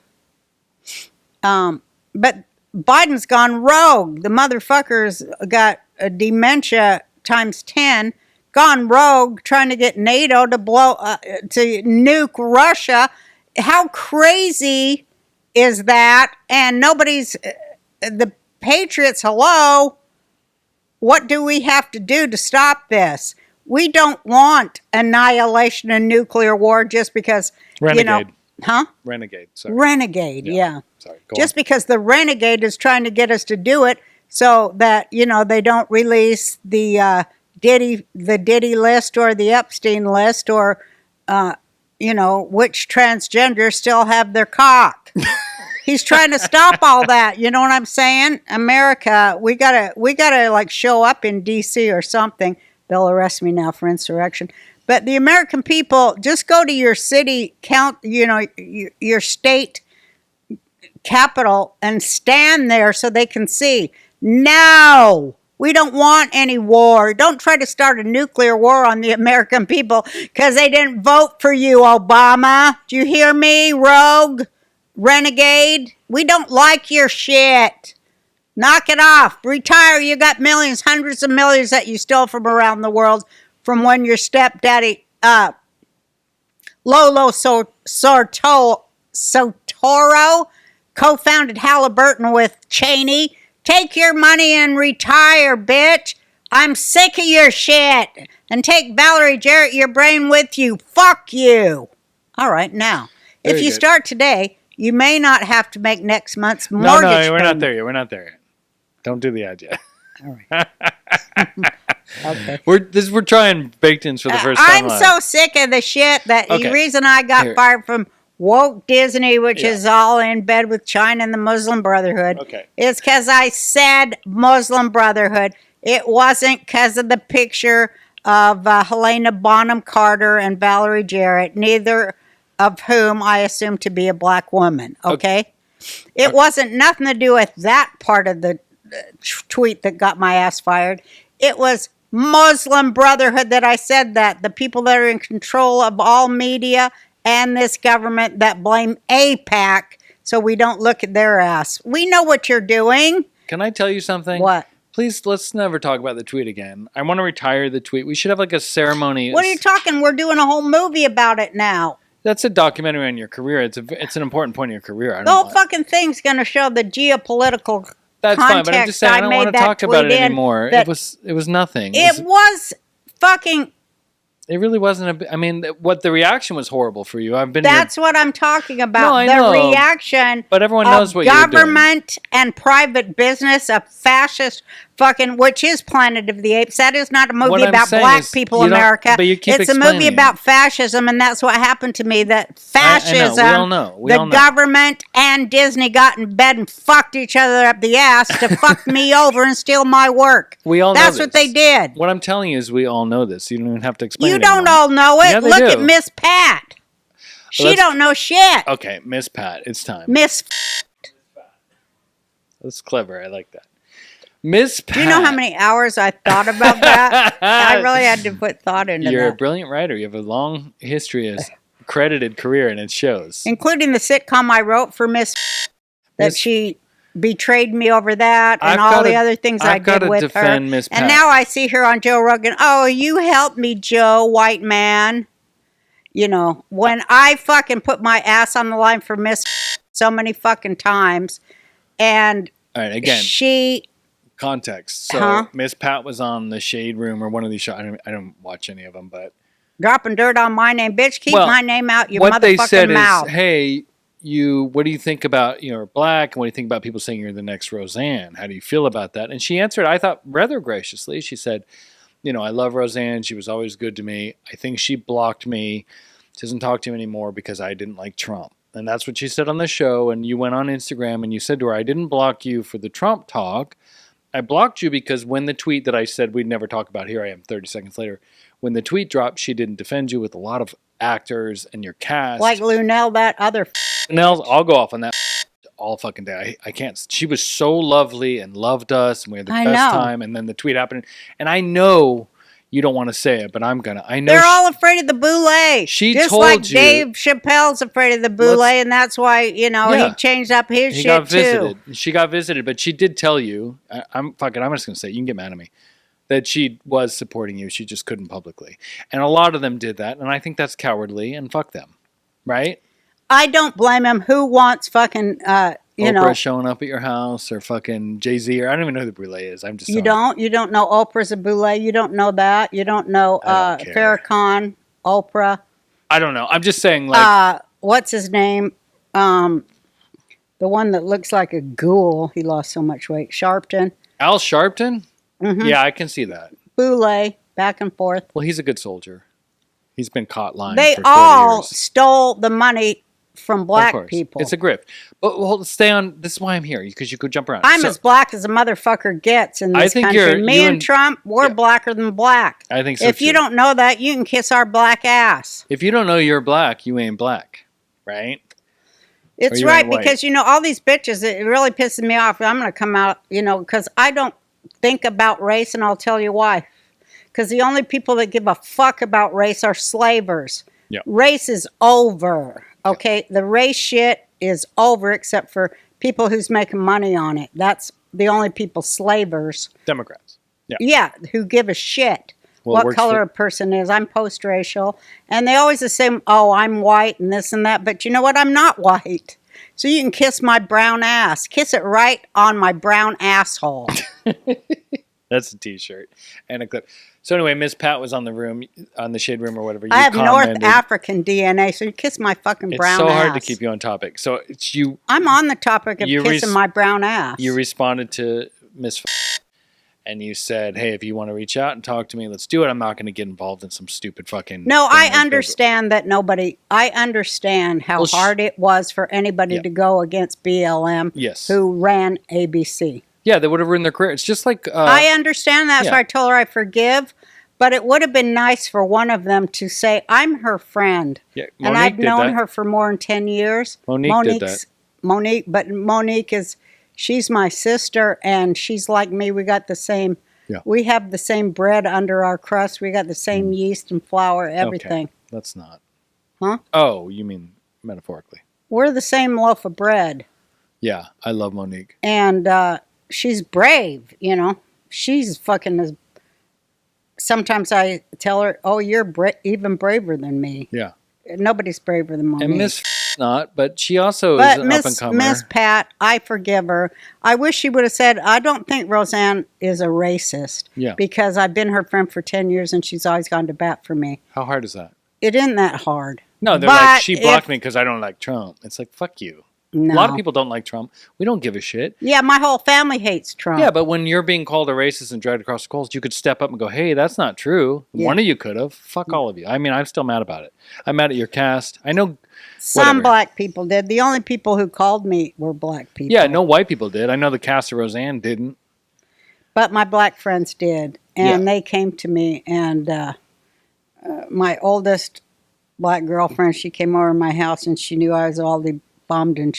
S1: But Biden's gone rogue. The motherfucker's got a dementia times 10. Gone rogue, trying to get NATO to to nuke Russia. How crazy is that? And nobody's the Patriots. Hello. What do we have to do to stop this? We don't want annihilation and nuclear war just because,
S3: Renegade.
S1: Huh?
S3: Renegade. Sorry.
S1: Renegade, yeah.
S3: Sorry. Go
S1: Just because the renegade is trying to get us to do it so that, they don't release the Diddy list or the Epstein list or, which transgenders still have their cock. He's trying to stop all that. You know what I'm saying? America, we gotta like show up in D.C. or something. They'll arrest me now for insurrection. But the American people, just go to your city your state capital and stand there so they can see. No, we don't want any war. Don't try to start a nuclear war on the American people because they didn't vote for you, Obama. Do you hear me, rogue? Renegade, we don't like your shit. Knock it off. Retire. You got millions, hundreds of millions that you stole from around the world from when your stepdaddy Lolo Sotoro co-founded Halliburton with Cheney. Take your money and retire, bitch. I'm sick of your shit. And take Valerie Jarrett your brain with you. Fuck you. All right, now, if you start today, you may not have to make next month's mortgage
S3: No, we're
S1: payment.
S3: not there yet. We're not there yet. Don't do the ad yet.
S1: All right. Okay.
S3: We're trying baked-ins for the first time.
S1: I'm so sick of the shit that
S3: Okay.
S1: the reason I got fired from woke Disney, which
S3: Yeah.
S1: is all in bed with China and the Muslim Brotherhood,
S3: Okay.
S1: is because I said Muslim Brotherhood. It wasn't because of the picture of Helena Bonham Carter and Valerie Jarrett, neither of whom I assume to be a black woman. Okay? It wasn't nothing to do with that part of the tweet that got my ass fired. It was Muslim Brotherhood that I said that. The people that are in control of all media and this government that blame AIPAC so we don't look at their ass. We know what you're doing.
S3: Can I tell you something?
S1: What?
S3: Please, let's never talk about the tweet again. I want to retire the tweet. We should have like a ceremony.
S1: What are you talking? We're doing a whole movie about it now.
S3: That's a documentary on your career. It's an important point in your career.
S1: The whole fucking thing's going to show the geopolitical
S3: That's fine, but I'm just saying I don't want to talk about it anymore. It was nothing.
S1: It was fucking...
S3: It really wasn't I mean, what the reaction was horrible for you. I've been
S1: That's what I'm talking about.
S3: No, I
S1: the
S3: know.
S1: reaction
S3: But everyone knows what you're doing.
S1: Government and private business of fascist fucking, which is Planet of the Apes. That is not a movie
S3: What I'm
S1: about
S3: saying
S1: black
S3: is
S1: people,
S3: you don't-
S1: America.
S3: but you keep
S1: It's a movie
S3: explaining it.
S1: about fascism, and that's what happened to me. That
S3: I
S1: fascism,
S3: know. We all know. We
S1: the
S3: all know.
S1: government and Disney got in bed and fucked each other up the ass to fuck me over and steal my work.
S3: We all know
S1: That's what
S3: this.
S1: they did.
S3: What I'm telling you is we all know this. You don't even have to explain
S1: You
S3: it
S1: don't
S3: anymore.
S1: all know it.
S3: Yeah, they
S1: Look
S3: do.
S1: at Miss Pat. She
S3: let's-
S1: don't know shit.
S3: Okay, Miss Pat, it's time.
S1: Miss
S3: That's clever. I like that. Miss Pat.
S1: Do you know how many hours I thought about that? I really had to put thought into
S3: You're a
S1: that.
S3: brilliant writer. You have a long history as credited career, and it shows.
S1: Including the sitcom I wrote for Miss that
S3: Miss-
S1: she betrayed me over that and
S3: I've
S1: all
S3: gotta-
S1: the other things I
S3: I've
S1: did
S3: gotta
S1: with her.
S3: defend Miss
S1: And
S3: Pat.
S1: now I see her on Joe Rogan. Oh, you helped me, Joe, white man. You know, when I fucking put my ass on the line for Miss so many fucking times, and
S3: All right, again,
S1: she...
S3: context. So
S1: Huh?
S3: Miss Pat was on the Shade Room or one of these shows. I don't watch any of them, but
S1: dropping dirt on my name. Bitch, keep
S3: Well,
S1: my name out your
S3: what they
S1: motherfucking
S3: said
S1: mouth.
S3: is, hey, what do you think about, you're black, and what do you think about people saying you're the next Roseanne? How do you feel about that? And she answered, I thought, rather graciously. She said, I love Roseanne. She was always good to me. I think she blocked me. She doesn't talk to me anymore because I didn't like Trump. And that's what she said on the show. And you went on Instagram and you said to her, I didn't block you for the Trump talk. I blocked you because when the tweet that I said we'd never talk about, here I am 30 seconds later, when the tweet dropped, she didn't defend you with a lot of actors and your cast.
S1: Like Lunell, that other...
S3: Nels, I'll go off on that all fucking day. I can't. She was so lovely and loved us, and we had the
S1: I
S3: best
S1: know.
S3: time. And then the tweet happened, and I know you don't want to say it, but I'm gonna. I know
S1: They're all afraid of the boule.
S3: She
S1: Just
S3: told
S1: like
S3: you-
S1: Dave Chappelle's afraid of the boule, and that's why, he changed up his
S3: he
S1: shit
S3: got
S1: too.
S3: visited. She got visited, but she did tell you. I'm just gonna say it. You can get mad at me. That she was supporting you. She just couldn't publicly, and a lot of them did that, and I think that's cowardly. And fuck them, right?
S1: I don't blame him. Who wants fucking,
S3: Oprah showing up at your house, or fucking Jay-Z, or I don't even know who the boule is. I'm just
S1: You don't know Oprah's a boule. You don't know that. You don't know
S3: I don't care.
S1: Farrakhan, Oprah.
S3: I don't know. I'm just saying, like,
S1: What's his name? The one that looks like a ghoul. He lost so much weight. Sharpton.
S3: Al Sharpton.
S1: Mhm.
S3: Yeah, I can see that.
S1: Boule, back and forth.
S3: Well, he's a good soldier. He's been caught lying
S1: They
S3: for 40
S1: all
S3: years.
S1: stole the money from
S3: Of
S1: black
S3: course.
S1: people.
S3: It's a grift. But well, stay on. This is why I'm here, because you could jump around.
S1: I'm
S3: So,
S1: as black as a motherfucker gets in
S3: I
S1: this
S3: think
S1: country. Me
S3: you
S1: and
S3: and-
S1: Trump, we're
S3: yeah.
S1: blacker than black.
S3: I think so,
S1: If you
S3: too.
S1: don't know that, you can kiss our black ass.
S3: If you don't know you're black, you ain't black, right?
S1: It's
S3: you
S1: right,
S3: ain't white.
S1: because, all these bitches, it really pisses me off. I'm going to come out, because I don't think about race, and I'll tell you why. Because the only people that give a fuck about race are slavers.
S3: Yeah.
S1: Race is over, okay? The race shit is over, except for people who's making money on it. That's the only people, slavers.
S3: Democrats. Yeah.
S1: Yeah, who give a shit.
S3: Well, it
S1: what
S3: works
S1: color
S3: for-
S1: a person is. I'm post-racial. And they always assume, oh, I'm white and this and that. But you know what? I'm not white. So you can kiss my brown ass. Kiss it right on my brown asshole.
S3: That's a T-shirt and a clip. So anyway, Miss Pat was on the shade room or whatever. You
S1: I have
S3: commented.
S1: North African DNA, so you kiss my fucking brown ass.
S3: It's so hard to keep you on topic. So it's you.
S1: I'm on the topic of
S3: You
S1: kissing my brown ass.
S3: You responded to Miss and you said, "Hey, if you want to reach out and talk to me, let's do it. I'm not going to get involved in some stupid fucking."
S1: No,
S3: thing
S1: I
S3: like
S1: understand that nobody. I understand how hard it was for anybody to go against BLM.
S3: Yes.
S1: Who ran ABC.
S3: Yeah, they would have ruined their career. It's just like
S1: I understand that.
S3: yeah.
S1: So I told her I forgive, but it would have been nice for one of them to say, "I'm her friend,"
S3: Yeah,
S1: and
S3: Monique
S1: I've
S3: did
S1: known
S3: that.
S1: her for more than 10 years.
S3: Monique did that.
S1: Monique is. She's my sister, and she's like me. We got the same.
S3: Yeah.
S1: We have the same bread under our crust. We got the same yeast and flour, everything.
S3: Okay, let's not.
S1: Huh?
S3: Oh, you mean metaphorically?
S1: We're the same loaf of bread.
S3: Yeah, I love Monique.
S1: And she's brave, you know. She's fucking as. Sometimes I tell her, "Oh, you're even braver than me."
S3: Yeah.
S1: Nobody's braver than Monique.
S3: And Miss not, but she also is
S1: But
S3: an up and comer.
S1: Miss Pat, I forgive her. I wish she would have said, "I don't think Roseanne is a racist."
S3: Yeah.
S1: Because I've been her friend for 10 years and she's always gone to bat for me.
S3: How hard is that?
S1: It isn't that hard.
S3: No, they're
S1: But
S3: like, she blocked
S1: if-
S3: me because I don't like Trump. It's like, fuck you.
S1: No.
S3: A lot of people don't like Trump. We don't give a shit.
S1: Yeah, my whole family hates Trump.
S3: Yeah, but when you're being called a racist and dragged across the coals, you could step up and go, hey, that's not true.
S1: Yeah.
S3: One of you could have. Fuck all of you. I mean, I'm still mad about it. I'm mad at your cast. I know.
S1: Some
S3: whatever.
S1: black people did. The only people who called me were black people.
S3: Yeah, no white people did. I know the cast of Roseanne didn't.
S1: But my black friends did. And they came to me. And my oldest black girlfriend, she came over to my house and she knew I was all bombed. And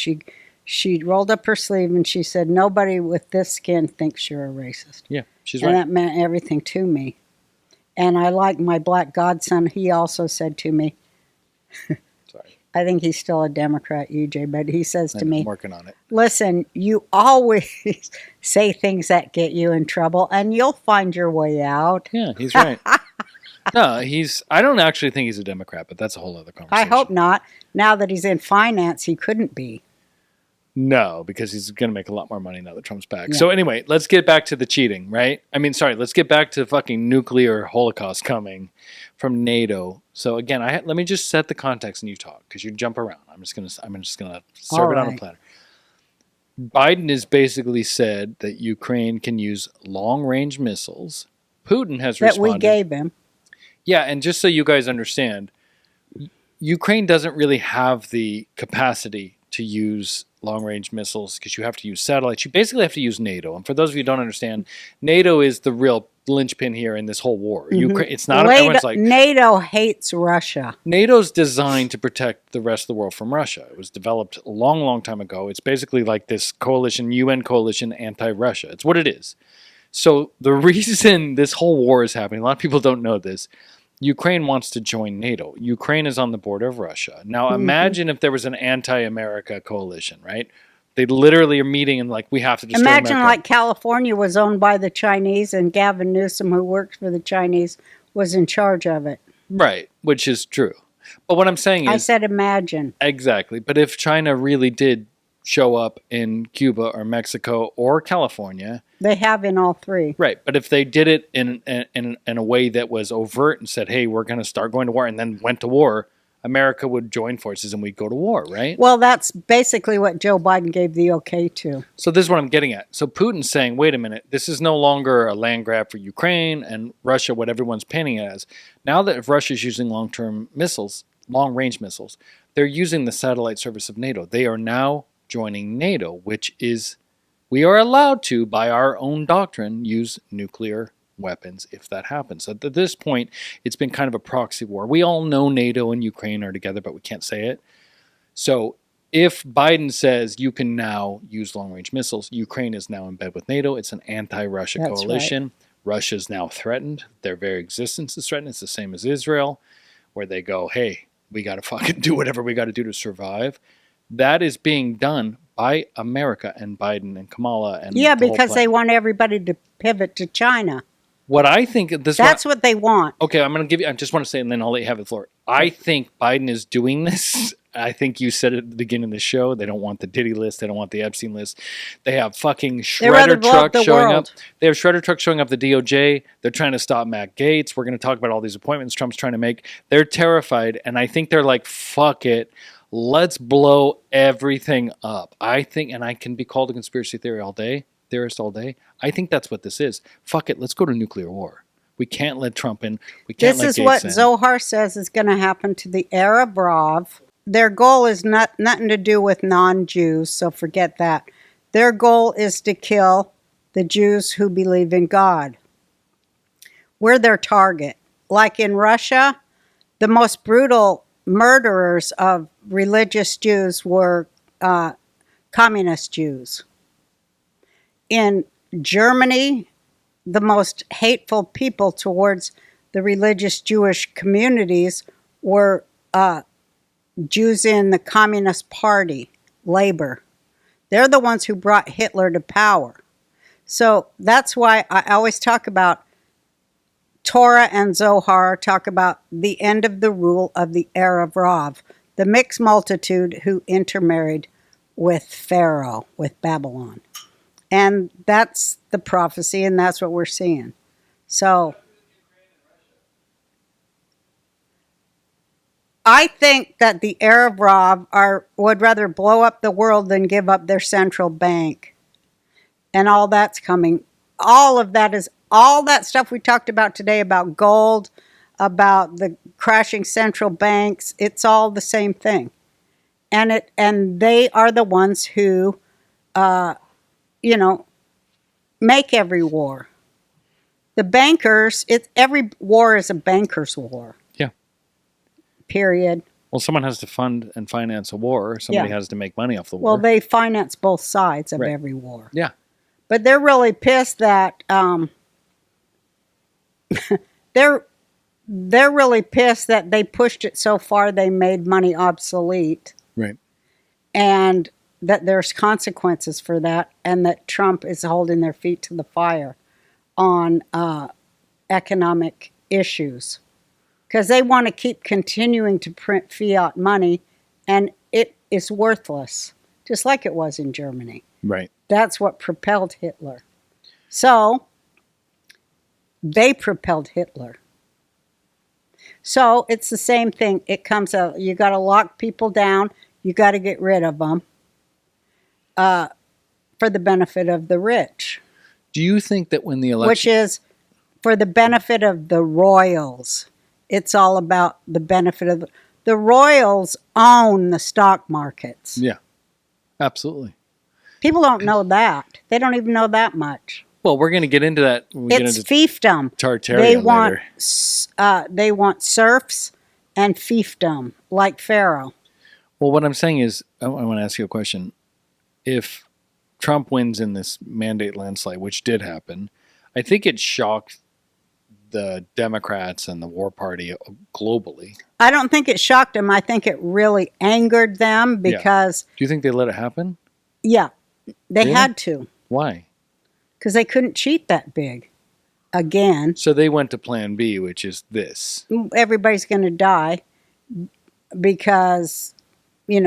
S1: she rolled up her sleeve and she said, "Nobody with this skin thinks you're a racist."
S3: Yeah, she's
S1: and
S3: right.
S1: that meant everything to me. And I like my black godson. He also said to me,
S3: Sorry.
S1: I think he's still a Democrat, UJ, but he says to me,
S3: I'm working on it.
S1: "Listen, you always say things that get you in trouble and you'll find your way out."
S3: Yeah, he's right. No, I don't actually think he's a Democrat, but that's a whole other
S1: I
S3: conversation.
S1: hope not. Now that he's in finance, he couldn't be.
S3: No, because he's going to make a lot more money now that Trump's back.
S1: Yeah.
S3: So anyway, let's get back to the cheating, right? I mean, sorry, let's get back to fucking nuclear holocaust coming from NATO. So again, let me just set the context and you talk because you jump around. I'm just gonna serve it on a
S1: right.
S3: platter. Biden has basically said that Ukraine can use long-range missiles. Putin has
S1: That
S3: responded.
S1: we gave him.
S3: Yeah, and just so you guys understand, Ukraine doesn't really have the capacity to use long-range missiles because you have to use satellites. You basically have to use NATO. And for those of you who don't understand, NATO is the real linchpin here in this whole war. Ukraine, it's not everyone's like
S1: NATO hates Russia.
S3: NATO's designed to protect the rest of the world from Russia. It was developed a long, long time ago. It's basically like this coalition, UN coalition, anti-Russia. It's what it is. So the reason this whole war is happening, a lot of people don't know this, Ukraine wants to join NATO. Ukraine is on the border of Russia. Now imagine if there was an anti-America coalition, right? They literally are meeting and like, we have to destroy
S1: Imagine
S3: America.
S1: like California was owned by the Chinese and Gavin Newsom, who worked for the Chinese, was in charge of it.
S3: Right, which is true. But what I'm saying is...
S1: I said imagine.
S3: Exactly. But if China really did show up in Cuba or Mexico or California...
S1: They have in all three.
S3: Right. But if they did it in a way that was overt and said, hey, we're going to start going to war and then went to war, America would join forces and we'd go to war, right?
S1: Well, that's basically what Joe Biden gave the okay to.
S3: So this is what I'm getting at. So Putin's saying, wait a minute, this is no longer a land grab for Ukraine and Russia, what everyone's painting it as. Now that if Russia's using long-term missiles, long-range missiles, they're using the satellite service of NATO. They are now joining NATO, which is... We are allowed to, by our own doctrine, use nuclear weapons if that happens. At this point, it's been kind of a proxy war. We all know NATO and Ukraine are together, but we can't say it. So if Biden says you can now use long-range missiles, Ukraine is now in bed with NATO. It's an anti-Russia coalition. Right. Russia is now threatened. Their very existence is threatened. It's the same as Israel, where they go, hey, we got to fucking do whatever we got to do to survive. That is being done by America and Biden and Kamala and
S1: yeah, because they want everybody to pivot to China.
S3: What I think
S1: That's what they want.
S3: Okay, I'm going to give you. I just want to say, and then I'll let you have the floor. I think Biden is doing this. I think you said it at the beginning of the show. They don't want the Diddy list. They don't want the Epstein list. They have fucking shredder trucks showing up. They have shredder trucks showing up the DOJ. They're trying to stop Matt Gaetz. We're going to talk about all these appointments Trump's trying to make. They're terrified, and I think they're like, fuck it. Let's blow everything up. I think, and I can be called a conspiracy theorist all day. I think that's what this is. Fuck it. Let's go to nuclear war. We can't let Trump in. We can't let Gaetz in.
S1: This is what Zohar says is going to happen to the Arab Rav. Their goal is nothing to do with non-Jews, so forget that. Their goal is to kill the Jews who believe in God. We're their target. Like in Russia, the most brutal murderers of religious Jews were communist Jews. In Germany, the most hateful people towards the religious Jewish communities were Jews in the Communist Party, Labor. They're the ones who brought Hitler to power. So that's why I always talk about Torah and Zohar, talk about the end of the rule of the Arab Rav, the mixed multitude who intermarried with Pharaoh, with Babylon. And that's the prophecy, and that's what we're seeing. So I think that the Arab Rav would rather blow up the world than give up their central bank. And all that's coming. All that stuff we talked about today about gold, about the crashing central banks, it's all the same thing. And they are the ones who make every war. The bankers, every war is a banker's war.
S3: Yeah.
S1: Period.
S3: Well, someone has to fund and finance a war. Somebody has to make money off the war.
S1: Well, they finance both sides of every war.
S3: Yeah.
S1: But they're really pissed that they're really pissed that they pushed it so far they made money obsolete.
S3: Right.
S1: And that there's consequences for that, and that Trump is holding their feet to the fire on economic issues. Because they want to keep continuing to print fiat money, and it is worthless, just like it was in Germany.
S3: Right.
S1: That's what propelled Hitler. So, they propelled Hitler. So, it's the same thing. It comes out, you got to lock people down, you got to get rid of them. For the benefit of the rich.
S3: Do you think that when the election...
S1: Which is for the benefit of the royals. It's all about the benefit of... The royals own the stock markets.
S3: Yeah, absolutely.
S1: People don't know that. They don't even know that much.
S3: Well, we're going to get into that. When we
S1: it's fiefdom. They want serfs and fiefdom, like Pharaoh.
S3: Well, what I'm saying is, I want to ask you a question. If Trump wins in this mandate landslide, which did happen, I think it shocked the Democrats and the War Party globally.
S1: I don't think it shocked them. I think it really angered them because...
S3: Do you think they let it happen?
S1: Yeah, they had to.
S3: Why?
S1: Because they couldn't cheat that big again.
S3: So they went to plan B, which is this.
S1: Everybody's going to die because,
S3: yeah,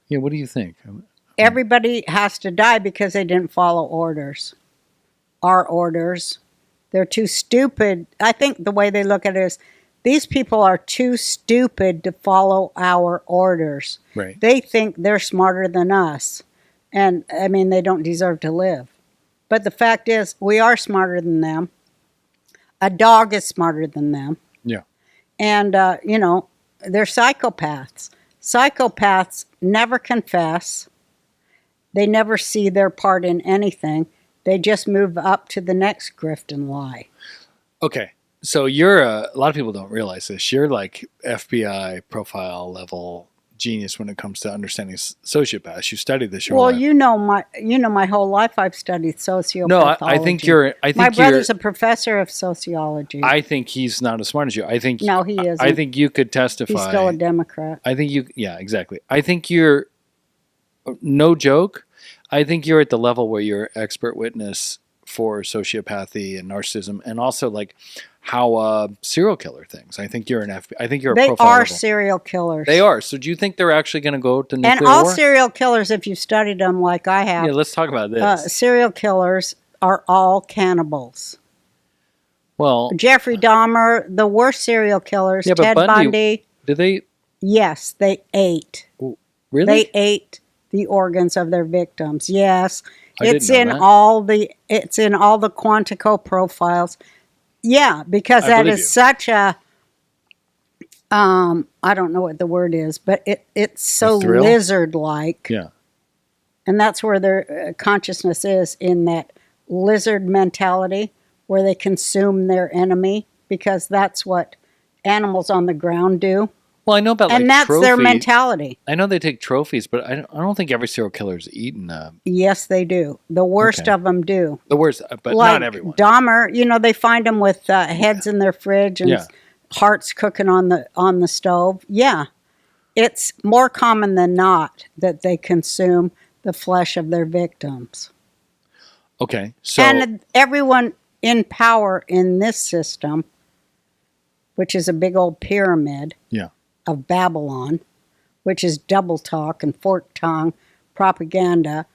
S3: what do you think?
S1: Everybody has to die because they didn't follow orders. Our orders. They're too stupid. I think the way they look at it is, these people are too stupid to follow our orders.
S3: Right.
S1: They think they're smarter than us. And, I mean, they don't deserve to live. But the fact is, we are smarter than them. A dog is smarter than them.
S3: Yeah.
S1: And, they're psychopaths. Psychopaths never confess. They never see their part in anything. They just move up to the next grift and lie.
S3: Okay. So you're a lot of people don't realize this. You're like FBI profile level genius when it comes to understanding sociopaths. You studied this your life.
S1: My whole life I've studied sociopathology.
S3: No, I think
S1: my brother's a professor of sociology.
S3: I think he's not as smart as you.
S1: No, he isn't.
S3: I think you could testify.
S1: He's still a Democrat.
S3: I think exactly. I think you're, no joke, I think you're at the level where you're expert witness for sociopathy and narcissism, and also like how serial killer things. I think you're I think you're a
S1: They
S3: profile
S1: are
S3: level.
S1: serial killers.
S3: They are. So do you think they're actually going to go to nuclear
S1: And all
S3: war?
S1: serial killers, if you've studied them like I have,
S3: Yeah, let's talk about this.
S1: serial killers are all cannibals.
S3: Well,
S1: Jeffrey Dahmer, the worst serial killers,
S3: yeah, but
S1: Ted Bundy.
S3: did they
S1: Yes, they ate.
S3: really?
S1: They ate the organs of their victims. Yes,
S3: I didn't
S1: it's
S3: know
S1: in
S3: that.
S1: all the Quantico profiles. Yeah, because
S3: I
S1: that
S3: believe
S1: is
S3: you.
S1: such a I don't know what the word is, but it's so
S3: A thrill?
S1: lizard-like.
S3: Yeah.
S1: And that's where their consciousness is, in that lizard mentality where they consume their enemy, because that's what animals on the ground do.
S3: Well, I know about
S1: And
S3: like
S1: that's their
S3: trophy-
S1: mentality.
S3: I know they take trophies, but I don't think every serial killer's eaten
S1: Yes, they do. The worst
S3: Okay.
S1: of them do.
S3: the worst, but
S1: Like
S3: not everyone.
S1: Dahmer, they find them with heads in their fridge and
S3: Yeah.
S1: hearts cooking on the stove. Yeah, it's more common than not that they consume the flesh of their victims.
S3: Okay, so
S1: And everyone in power in this system, which is a big old pyramid
S3: yeah,
S1: of Babylon, which is double talk and forked tongue propaganda,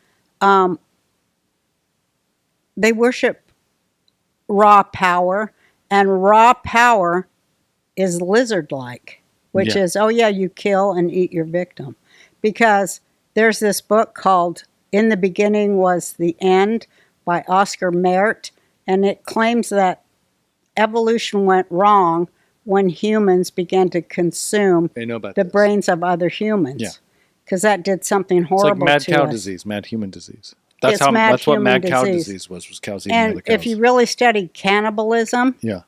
S1: they worship raw power, and raw power is lizard-like, which
S3: Yeah.
S1: is, oh yeah, you kill and eat your victim. Because there's this book called In the Beginning Was the End by Oscar Merritt, and it claims that evolution went wrong when humans began to consume
S3: I know about
S1: the
S3: this.
S1: brains of other humans.
S3: Yeah.
S1: Because that did something
S3: It's like
S1: horrible
S3: mad
S1: to
S3: cow
S1: us.
S3: disease, mad human disease.
S1: It's
S3: That's
S1: mad
S3: that's what
S1: human
S3: mad cow
S1: disease.
S3: disease was cows eating other
S1: And
S3: cows.
S1: if you really study cannibalism,
S3: yeah,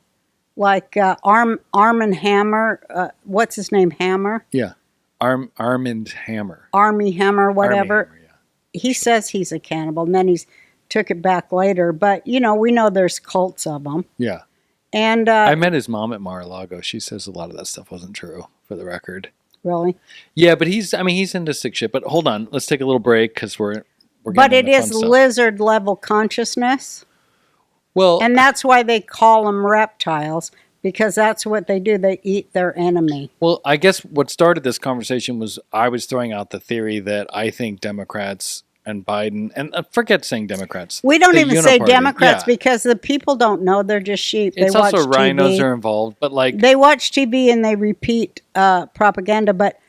S1: like Arm& Hammer, what's his name, Hammer?
S3: yeah, Armand Hammer,
S1: Army Hammer, whatever.
S3: Armie Hammer, yeah.
S1: He says he's a cannibal, and then he's took it back later. But, we know there's cults of them.
S3: Yeah.
S1: And
S3: I met his mom at Mar-a-Lago. She says a lot of that stuff wasn't true, for the record.
S1: really.
S3: Yeah, but he's into sick shit. But hold on, let's take a little break because we're
S1: But
S3: getting
S1: it
S3: into
S1: is
S3: fun stuff.
S1: lizard level consciousness.
S3: Well,
S1: And that's why they call them reptiles, because that's what they do. They eat their enemy.
S3: well, I guess what started this conversation was I was throwing out the theory that I think Democrats and Biden, and forget saying Democrats.
S1: We don't
S3: the
S1: even say
S3: uniparty,
S1: Democrats
S3: yeah.
S1: because the people don't know. They're just sheep.
S3: It's
S1: they watch
S3: also rhinos
S1: TV.
S3: are involved, but like
S1: They watch TV and they repeat propaganda, but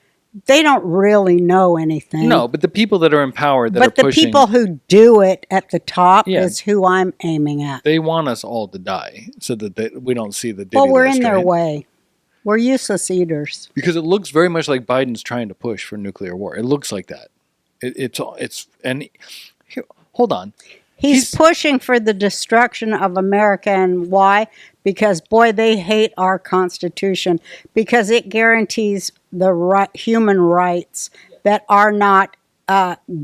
S1: they don't really know anything.
S3: no, but the people that are in power that are
S1: but the
S3: pushing,
S1: people who do it at the top
S3: Yeah.
S1: is who I'm aiming at.
S3: they want us all to die so that we don't see the Diddy
S1: Well, we're
S3: list,
S1: in their
S3: right?
S1: way. We're useless eaters.
S3: Because it looks very much like Biden's trying to push for nuclear war. It looks like that. It's and here, hold on.
S1: He's pushing for the destruction of America, and why? Because, boy, they hate our Constitution, because it guarantees the human rights that are not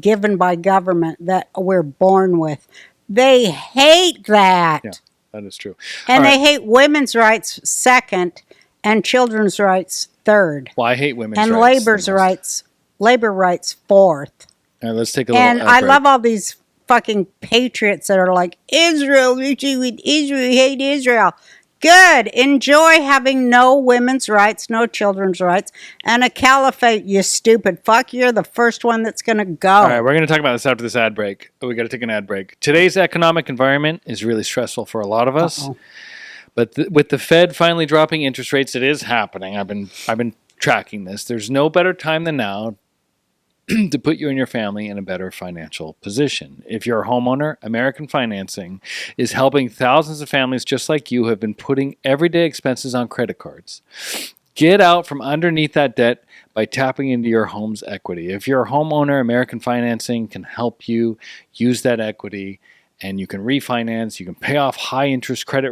S1: given by government, that we're born with. They hate that.
S3: Yeah, that is true.
S1: And
S3: All
S1: they
S3: right.
S1: hate women's rights second and children's rights third.
S3: Well, I hate women's
S1: And
S3: rights.
S1: labor rights fourth.
S3: All right, let's take a little.
S1: And I love all these fucking patriots that are like, Israel, we hate Israel. Good. Enjoy having no women's rights, no children's rights, and a caliphate, you stupid fuck. You're the first one that's going to go.
S3: All right, we're going to talk about this after this ad break. We got to take an ad break. Today's economic environment is really stressful for a lot of us.
S1: Uh-oh.
S3: But with the Fed finally dropping interest rates, it is happening. I've been tracking this. There's no better time than now to put you and your family in a better financial position. If you're a homeowner, American Financing is helping thousands of families just like you who have been putting everyday expenses on credit cards. Get out from underneath that debt by tapping into your home's equity. If you're a homeowner, American Financing can help you use that equity, and you can refinance, you can pay off high interest credit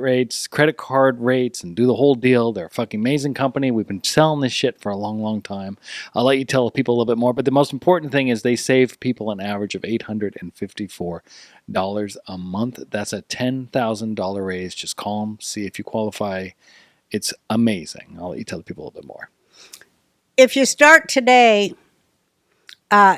S3: card rates, and do the whole deal. They're a fucking amazing company. We've been selling this shit for a long, long time. I'll let you tell people a little bit more, but the most important thing is they save people an average of $854 a month. That's a $10,000 raise. Just call them, see if you qualify. It's amazing. I'll let you tell the people a little bit more.
S1: If you start today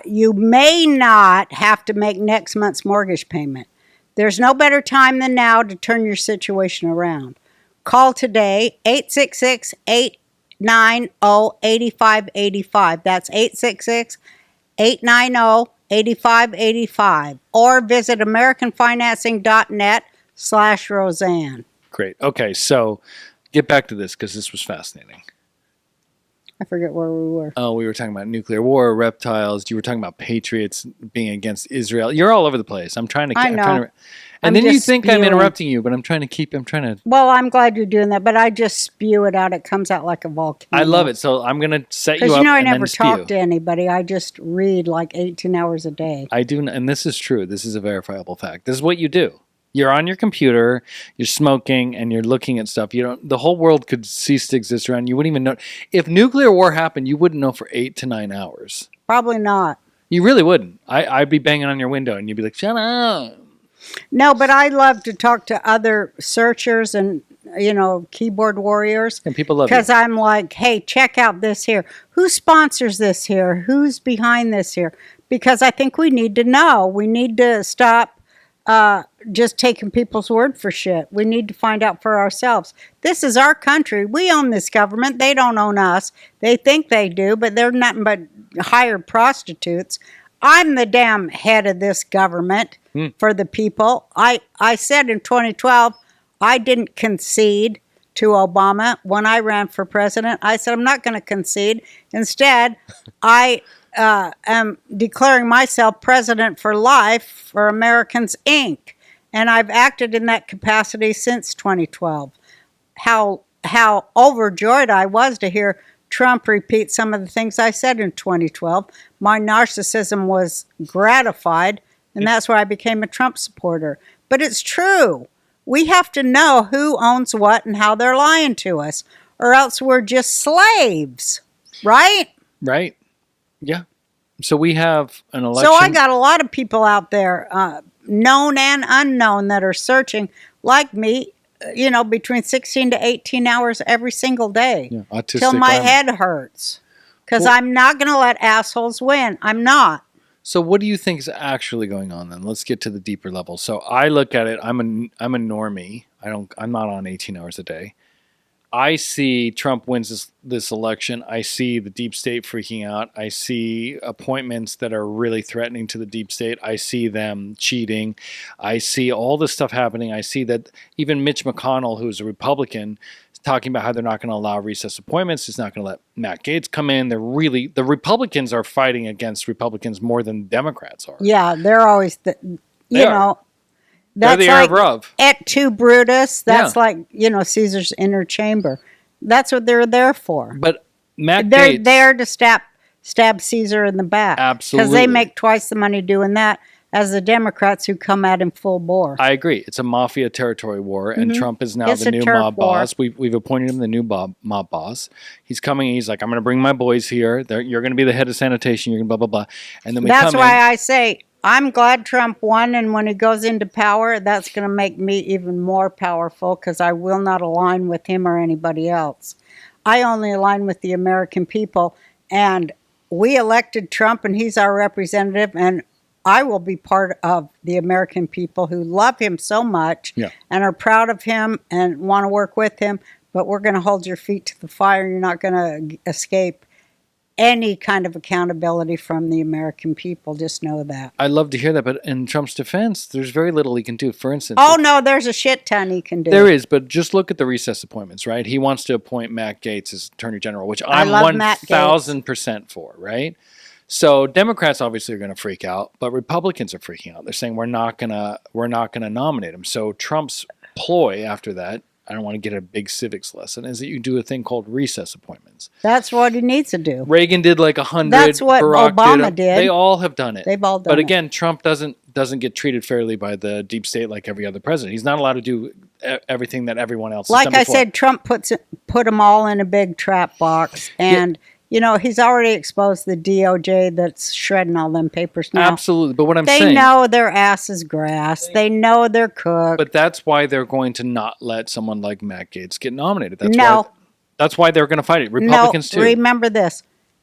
S1: You may not have to make next month's mortgage payment. There's no better time than now to turn your situation around. Call today, 866-890-8585. That's 866-890-8585. Or visit americanfinancing.net/Roseanne.
S3: Great. Okay, so get back to this because this was fascinating.
S1: I forget where we were.
S3: Oh, we were talking about nuclear war, reptiles. You were talking about patriots being against Israel. You're all over the place. I'm trying to.
S1: I know.
S3: and
S1: I'm
S3: then you
S1: just
S3: think I'm
S1: spewing.
S3: interrupting you, but I'm trying to.
S1: Well, I'm glad you're doing that, but I just spew it out. It comes out like a volcano.
S3: I love it. So I'm going to set you
S1: Because
S3: up
S1: I
S3: and
S1: never
S3: then spew.
S1: talk to anybody. I just read like 18 hours a day.
S3: I do, and this is true. This is a verifiable fact. This is what you do. You're on your computer, you're smoking, and you're looking at stuff. You don't. The whole world could cease to exist around you. You wouldn't even know. If nuclear war happened, you wouldn't know for 8 to 9 hours.
S1: Probably not.
S3: You really wouldn't. I'd be banging on your window, and you'd be like, "Shut up."
S1: No, but I love to talk to other searchers and, keyboard warriors.
S3: And people love
S1: Because
S3: you.
S1: I'm like, hey, check out this here. Who sponsors this here? Who's behind this here? Because I think we need to know. We need to stop just taking people's word for shit. We need to find out for ourselves. This is our country. We own this government. They don't own us. They think they do, but they're nothing but hired prostitutes. I'm the damn head of this government for the people. I said in 2012, I didn't concede to Obama when I ran for president. I said, I'm not going to concede. Instead, I am declaring myself president for life for Americans, Inc. And I've acted in that capacity since 2012. How overjoyed I was to hear Trump repeat some of the things I said in 2012. My narcissism was gratified, and that's why I became a Trump supporter. But it's true. We have to know who owns what and how they're lying to us, or else we're just slaves, right?
S3: Right? Yeah. So we have an election.
S1: So I got a lot of people out there, known and unknown, that are searching, like me, between 16 to 18 hours every single day.
S3: Yeah, autistic
S1: till my
S3: lemon.
S1: head hurts. Because
S3: Well-
S1: I'm not going to let assholes win. I'm not.
S3: So what do you think is actually going on then? Let's get to the deeper level. So I look at it. I'm a normie. I'm not on 18 hours a day. I see Trump wins this election. I see the deep state freaking out. I see appointments that are really threatening to the deep state. I see them cheating. I see all this stuff happening. I see that even Mitch McConnell, who's a Republican, is talking about how they're not going to allow recess appointments. He's not going to let Matt Gaetz come in. The Republicans are fighting against Republicans more than Democrats are.
S1: Yeah, they're always,
S3: They are. They're
S1: that's
S3: the
S1: like
S3: Arab Rav.
S1: et tu Brutus. That's
S3: Yeah.
S1: like, Caesar's inner chamber. That's what they're there for.
S3: But Matt
S1: They're
S3: Gaetz,
S1: there to stab Caesar in the back.
S3: Absolutely.
S1: Because they make twice the money doing that as the Democrats who come at him full bore.
S3: I agree. It's a mafia territory war, and Trump is now
S1: Mm-hmm. It's
S3: the
S1: a
S3: new
S1: turf
S3: mob
S1: war.
S3: boss. We've appointed him the new mob boss. He's coming. He's like, I'm going to bring my boys here. You're going to be the head of sanitation. You're going to blah, blah, blah. And then
S1: That's
S3: come
S1: why
S3: in.
S1: I say I'm glad Trump won, and when he goes into power, that's going to make me even more powerful because I will not align with him or anybody else. I only align with the American people, and we elected Trump, and he's our representative, and I will be part of the American people who love him so much and are proud of him and want to work with him, but we're going to hold your feet to the fire. You're not going to escape any kind of accountability from the American people. Just know that.
S3: I love to hear that, but in Trump's defense, there's very little he can do. For instance,
S1: Oh, no, there's a shit ton he can do.
S3: there is, but just look at the recess appointments, right? He wants to appoint Matt Gaetz as Attorney General, which I'm
S1: love Matt Gaetz.
S3: 1,000% for, right? So Democrats obviously are going to freak out, but Republicans are freaking out. They're saying we're not gonna nominate him. So Trump's ploy after that, I don't want to get a big civics lesson, is that you do a thing called recess appointments.
S1: That's what he needs to do.
S3: Reagan did like 100.
S1: That's what
S3: Barack
S1: Obama
S3: did.
S1: did.
S3: They all have done it.
S1: They've all done
S3: But
S1: it.
S3: again, Trump doesn't get treated fairly by the deep state like every other president. He's not allowed to do everything that everyone else has
S1: Like
S3: done
S1: I
S3: before.
S1: said, Trump put them all in a big trap box. And, he's already exposed the DOJ that's shredding all them papers now.
S3: Absolutely. But what I'm
S1: They
S3: saying,
S1: know their ass is grass. They know they're cooked.
S3: but that's why they're going to not let someone like Matt Gaetz get nominated.
S1: No.
S3: That's why they're going to fight it. Republicans
S1: no,
S3: too.
S1: remember this.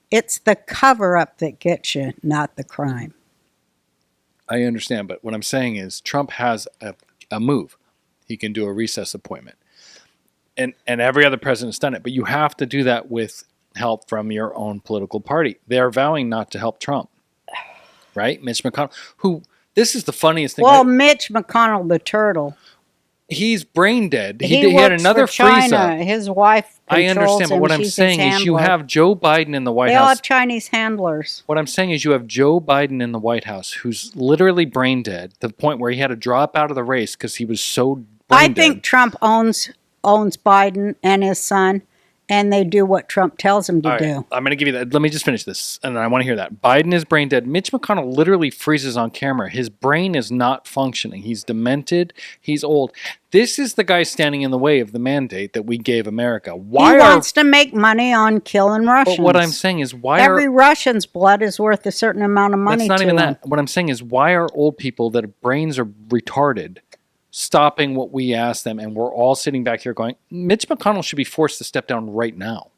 S1: It's the cover-up that gets you, not the crime.
S3: I understand, but what I'm saying is Trump has a move. He can do a recess appointment. And every other president's done it, but you have to do that with help from your own political party. They're vowing not to help Trump, right? Mitch McConnell, who, this is the funniest thing.
S1: Well, Mitch McConnell, the turtle.
S3: He's brain dead.
S1: He
S3: He had
S1: works
S3: another
S1: for China.
S3: freeze-up.
S1: His wife
S3: I
S1: controls
S3: understand, but
S1: him.
S3: what I'm
S1: She's his
S3: saying is you
S1: handler.
S3: have Joe Biden in the White
S1: They all
S3: House.
S1: have Chinese handlers.
S3: What I'm saying is you have Joe Biden in the White House who's literally brain dead to the point where he had to drop out of the race because he was so brain
S1: I
S3: dead.
S1: think Trump owns Biden and his son, and they do what Trump tells them to
S3: All right,
S1: do.
S3: I'm going to give you that. Let me just finish this, and I want to hear that. Biden is brain dead. Mitch McConnell literally freezes on camera. His brain is not functioning. He's demented. He's old. This is the guy standing in the way of the mandate that we gave America.
S1: He wants to make money on killing Russians.
S3: But what I'm saying is
S1: every Russian's blood is worth a certain amount of money.
S3: That's not even
S1: them.
S3: that. What I'm saying is why are old people that brains are retarded stopping what we ask them, and we're all sitting back here going, Mitch McConnell should be forced to step down right now.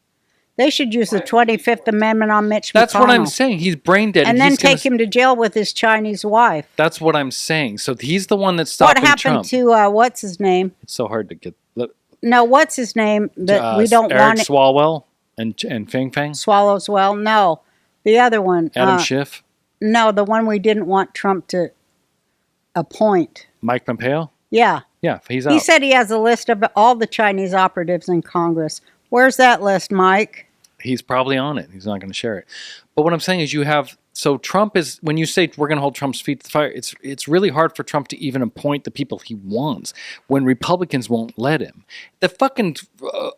S1: They should use the 25th Amendment on Mitch McConnell.
S3: That's what I'm saying. He's brain dead.
S1: And then take him to jail with his Chinese wife.
S3: That's what I'm saying. So he's the one that's stopping
S1: Trump.
S3: Trump.
S1: What happened to, what's his name?
S3: It's so hard to get.
S1: No, what's his name that we don't
S3: Eric
S1: want?
S3: Swalwell and Fang Fang?
S1: Swallows well. No. The other one.
S3: Adam Schiff?
S1: No, the one we didn't want Trump to appoint.
S3: Mike Pompeo?
S1: Yeah.
S3: Yeah, he's out.
S1: He said he has a list of all the Chinese operatives in Congress. Where's that list, Mike?
S3: He's probably on it. He's not going to share it. But what I'm saying is you have, so Trump is, when you say we're going to hold Trump's feet to the fire, it's really hard for Trump to even appoint the people he wants when Republicans won't let him. The fucking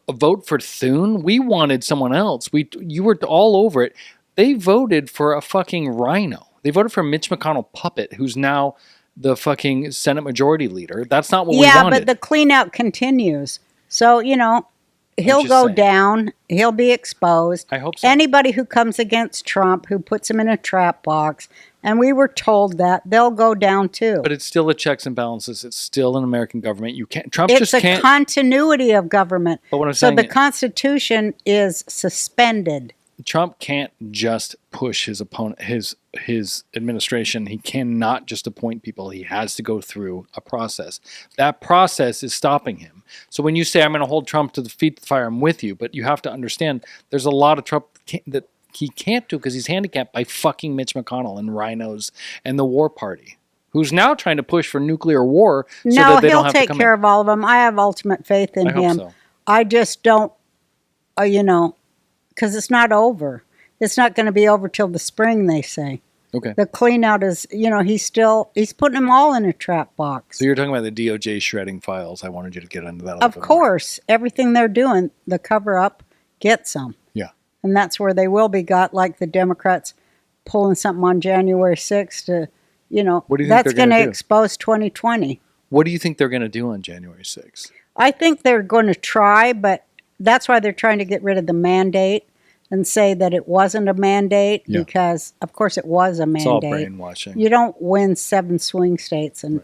S3: vote for Thune, we wanted someone else. You were all over it. They voted for a fucking rhino. They voted for Mitch McConnell puppet, who's now the fucking Senate Majority Leader. That's not what we wanted.
S1: Yeah, but the clean out continues. So, he'll go down. He'll be exposed.
S3: I hope so.
S1: Anybody who comes against Trump, who puts him in a trap box, and we were told that, they'll go down too.
S3: But it's still a checks and balances. It's still an American government. You can't. Trump
S1: it's
S3: just
S1: a
S3: can't.
S1: continuity of government.
S3: But what I'm
S1: so
S3: saying,
S1: the Constitution is suspended.
S3: Trump can't just push his opponent, his administration. He cannot just appoint people. He has to go through a process. That process is stopping him. So when you say I'm going to hold Trump to the feet of the fire, I'm with you. But you have to understand there's a lot of Trump that he can't do because he's handicapped by fucking Mitch McConnell and rhinos and the War Party, who's now trying to push for nuclear war. So that they don't have to come in.
S1: He'll take care of all of them. I have ultimate faith in him.
S3: Hope so.
S1: I just don't, because it's not over. It's not going to be over till the spring, they say.
S3: Okay.
S1: The clean out is, he's putting them all in a trap box.
S3: So you're talking about the DOJ shredding files. I wanted you to get into that.
S1: Of course. Everything they're doing, the cover up gets them.
S3: Yeah.
S1: And that's where they will be got, like the Democrats pulling something on January 6th to,
S3: what do you think
S1: that's
S3: they're
S1: going to
S3: do?
S1: expose 2020.
S3: What do you think they're going to do on January 6th?
S1: I think they're going to try, but that's why they're trying to get rid of the mandate and say that it wasn't a mandate because, of course, it was a mandate.
S3: It's all brainwashing.
S1: You don't win 7 swing states and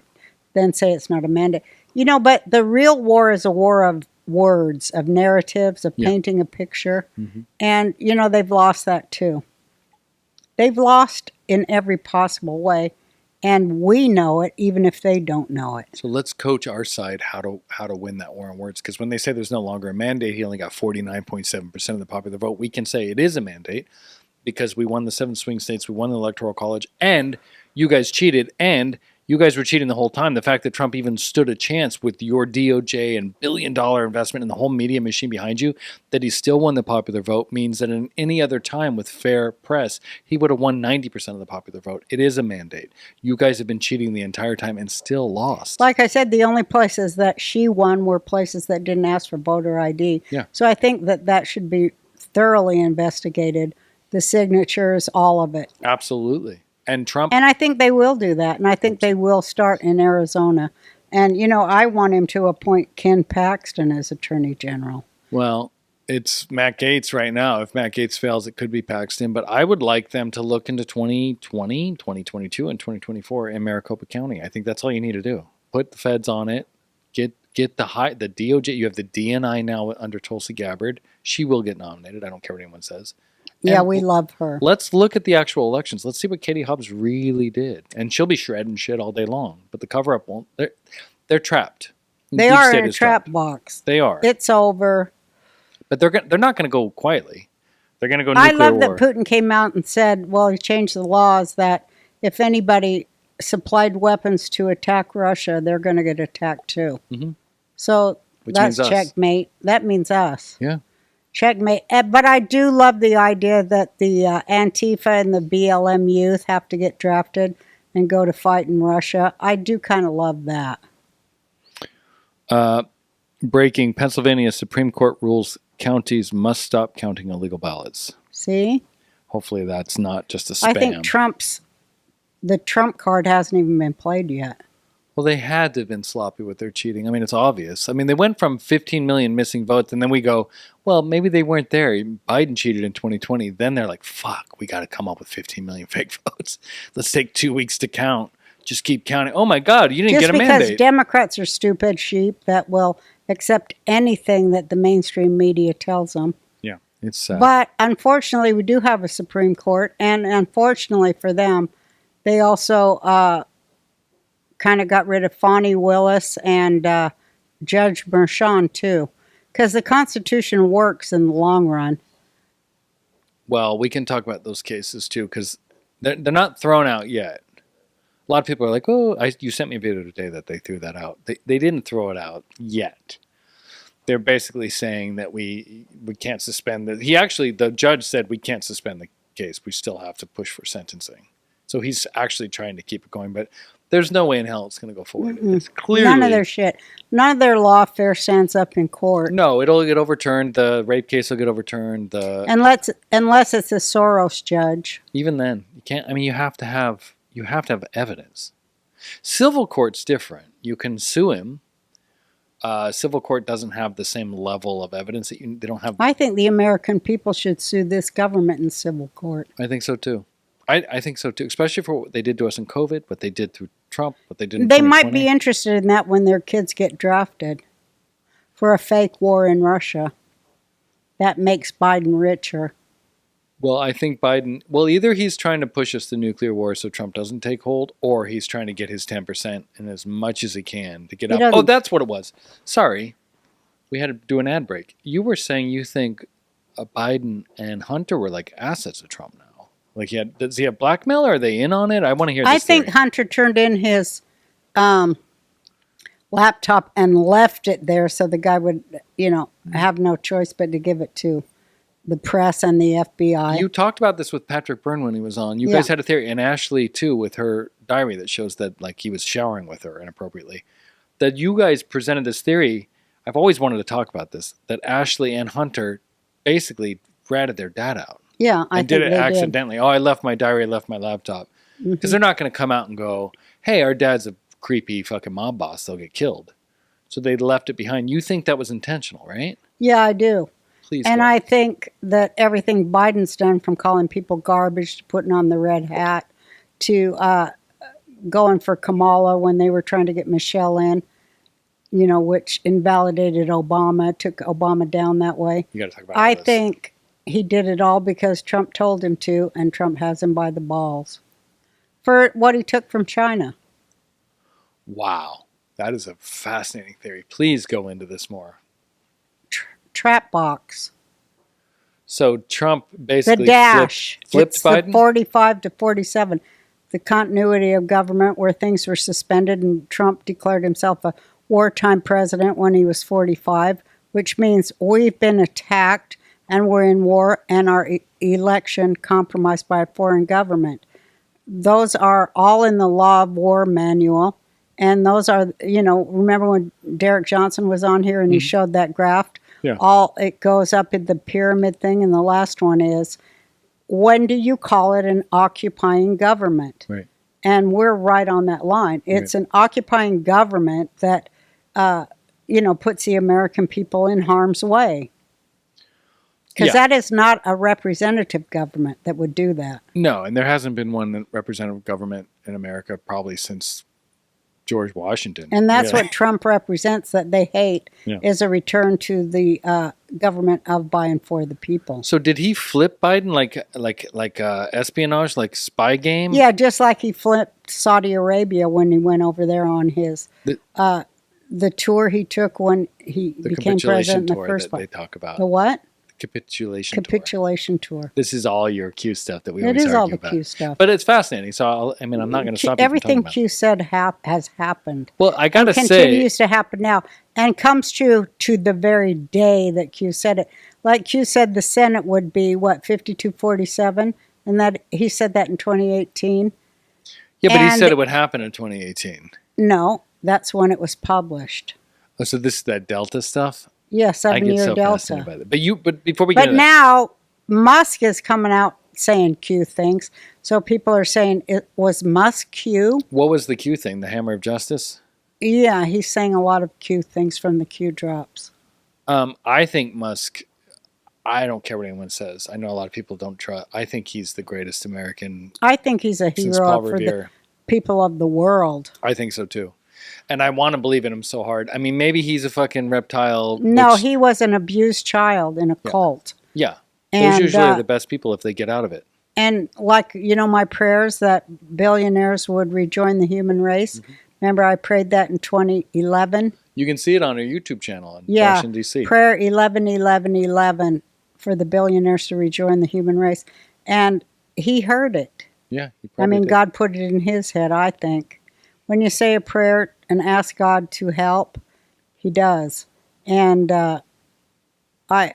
S1: then say it's not a mandate. But the real war is a war of words, of narratives, of painting a picture. Mm-hmm. And, they've lost that too. They've lost in every possible way. And we know it, even if they don't know it.
S3: So let's coach our side how to win that war on words. Because when they say there's no longer a mandate, he only got 49.7% of the popular vote. We can say it is a mandate because we won the 7 swing states, we won the Electoral College, and you guys cheated, and you guys were cheating the whole time. The fact that Trump even stood a chance with your DOJ and billion-dollar investment and the whole media machine behind you, that he still won the popular vote means that in any other time with fair press, he would have won 90% of the popular vote. It is a mandate. You guys have been cheating the entire time and still lost.
S1: Like I said, the only places that she won were places that didn't ask for voter ID.
S3: Yeah.
S1: So I think that should be thoroughly investigated. The signatures, all of it.
S3: Absolutely. And Trump...
S1: And I think they will do that. And I think they will start in Arizona. And, I want him to appoint Ken Paxton as Attorney General.
S3: Well, it's Matt Gaetz right now. If Matt Gaetz fails, it could be Paxton. But I would like them to look into 2020, 2022, and 2024 in Maricopa County. I think that's all you need to do. Put the feds on it. Get the DOJ. You have the DNI now under Tulsi Gabbard. She will get nominated. I don't care what anyone says.
S1: Yeah,
S3: And
S1: we love her.
S3: let's look at the actual elections. Let's see what Katie Hobbs really did. And she'll be shredding shit all day long. But the cover-up won't. They're trapped.
S1: They
S3: Deep
S1: are
S3: state
S1: in a
S3: is
S1: trap
S3: trapped.
S1: box.
S3: They are.
S1: It's over.
S3: But they're not going to go quietly. They're going to go
S1: I
S3: nuclear
S1: love
S3: war.
S1: that Putin came out and said, well, he changed the laws that if anybody supplied weapons to attack Russia, they're going to get attacked too.
S3: Mhm.
S1: So
S3: Which
S1: that's
S3: means us.
S1: checkmate. That means us.
S3: Yeah.
S1: Checkmate. But I do love the idea that the Antifa and the BLM youth have to get drafted and go to fight in Russia. I do kind of love that.
S3: Breaking: Pennsylvania Supreme Court rules counties must stop counting illegal ballots.
S1: See?
S3: Hopefully that's not just a spam.
S1: I think the Trump card hasn't even been played yet.
S3: Well, they had to have been sloppy with their cheating. I mean, it's obvious. I mean, they went from 15 million missing votes, and then we go, well, maybe they weren't there. Biden cheated in 2020. Then they're like, fuck, we got to come up with 15 million fake votes. Let's take 2 weeks to count. Just keep counting. Oh, my God, you didn't
S1: Just
S3: get a
S1: because
S3: mandate.
S1: Democrats are stupid sheep that will accept anything that the mainstream media tells them.
S3: Yeah, it's sad.
S1: But unfortunately, we do have a Supreme Court, and unfortunately for them, they also kind of got rid of Fani Willis and Judge Merchan too, because the Constitution works in the long run.
S3: Well, we can talk about those cases, too, because they're not thrown out yet. A lot of people are like, oh, you sent me a video today that they threw that out. They didn't throw it out yet. They're basically saying that we can't suspend the judge said we can't suspend the case. We still have to push for sentencing. So he's actually trying to keep it going, but there's no way in hell it's going to go forward. It's clearly
S1: None of their shit. None of their lawfare stands up in court.
S3: No, it'll get overturned. The rape case will get overturned.
S1: Unless it's a Soros judge.
S3: Even then, you can't. I mean, you have to have evidence. Civil court's different. You can sue him. Civil court doesn't have the same level of evidence that they don't have.
S1: I think the American people should sue this government in civil court.
S3: I think so too. I think so too, especially for what they did to us in COVID, what they did through Trump, what they did in
S1: They might
S3: 2020.
S1: be interested in that when their kids get drafted for a fake war in Russia. That makes Biden richer.
S3: Well, I think Biden, either he's trying to push us to nuclear war so Trump doesn't take hold, or he's trying to get his 10% and as much as he can to get out. Oh, that's what it was. Sorry. We had to do an ad break. You were saying you think Biden and Hunter were like assets of Trump now. Like, does he have blackmail, or are they in on it? I want to hear this
S1: I think
S3: theory.
S1: Hunter turned in his laptop and left it there so the guy would, have no choice but to give it to the press and the FBI.
S3: You talked about this with Patrick Byrne when he was on. You guys had a theory, and Ashley too, with her diary that shows that like he was showering with her inappropriately. That you guys presented this theory. I've always wanted to talk about this. That Ashley and Hunter basically ratted their dad out.
S1: Yeah, I
S3: and
S1: think
S3: did it
S1: they
S3: accidentally. Oh, I left my diary, I left my laptop. Because they're not going to come out and go, hey, our dad's a creepy fucking mob boss. They'll get killed. So they left it behind. You think that was intentional, right?
S1: Yeah, I do.
S3: Please.
S1: And I think that everything Biden's done, from calling people garbage to putting on the red hat to going for Kamala when they were trying to get Michelle in, which invalidated Obama, took Obama down that way.
S3: You got to talk about
S1: I
S3: this.
S1: think he did it all because Trump told him to, and Trump has him by the balls for what he took from China.
S3: Wow. That is a fascinating theory. Please go into this more.
S1: Trap box.
S3: So Trump basically
S1: The dash.
S3: flipped
S1: It's
S3: Biden?
S1: the 45 to 47. The continuity of government where things were suspended, and Trump declared himself a wartime president when he was 45, which means we've been attacked and we're in war, and our election compromised by a foreign government. Those are all in the Law of War manual. And those are, remember when Derek Johnson was on here and he showed that graph?
S3: Yeah.
S1: It goes up in the pyramid thing. And the last one is, when do you call it an occupying government?
S3: Right.
S1: And we're right on that line. It's an occupying government that, puts the American people in harm's way. Because that is not a representative government that would do that.
S3: No, and there hasn't been one representative government in America probably since George Washington.
S1: And that's what Trump represents, that they hate, is a return to the government of, by, and for the people.
S3: So did he flip Biden like espionage, like spy game?
S1: Yeah, just like he flipped Saudi Arabia when he went over there on his the tour he took when he became president in the first place.
S3: They talk about
S1: The what?
S3: Capitulation tour.
S1: Tour.
S3: This is all your Q stuff that we
S1: It
S3: always
S1: is
S3: argue
S1: all the
S3: about.
S1: Q stuff.
S3: But it's fascinating. So I'm not going to stop you from
S1: Everything
S3: talking about
S1: Q said has happened.
S3: Well, I got to say,
S1: continues to happen now and comes true to the very day that Q said it. Like Q said, the Senate would be 52-47, and that he said that in 2018.
S3: yeah, but he said it would happen in 2018.
S1: No, that's when it was published.
S3: Oh, so this is that Delta stuff?
S1: Yeah,
S3: I
S1: 7-year
S3: get so
S1: Delta.
S3: fascinated by that. But before we get
S1: But
S3: into that,
S1: now Musk is coming out saying Q things. So people are saying, it was Musk Q?
S3: what was the Q thing? The hammer of justice?
S1: Yeah, he's saying a lot of Q things from the Q drops.
S3: I think Musk, I don't care what anyone says. I know a lot of people don't trust. I think he's the greatest American
S1: I think he's a
S3: since Paul
S1: hero for the
S3: Revere.
S1: people of the world.
S3: I think so too. And I want to believe in him so hard. I mean, maybe he's a fucking reptile.
S1: No,
S3: which-
S1: he was an abused child in a cult.
S3: Yeah.
S1: And,
S3: Those usually are the best people if they get out of it.
S1: And like, my prayers that billionaires would rejoin the human race.
S3: Mm-hmm.
S1: Remember, I prayed that in 2011.
S3: You can see it on our YouTube channel in
S1: Yeah,
S3: Washington, D.C.
S1: prayer 11-11-11 for the billionaires to rejoin the human race. And he heard it.
S3: Yeah. He
S1: I
S3: probably
S1: mean,
S3: did.
S1: God put it in his head, I think. When you say a prayer and ask God to help, he does. And I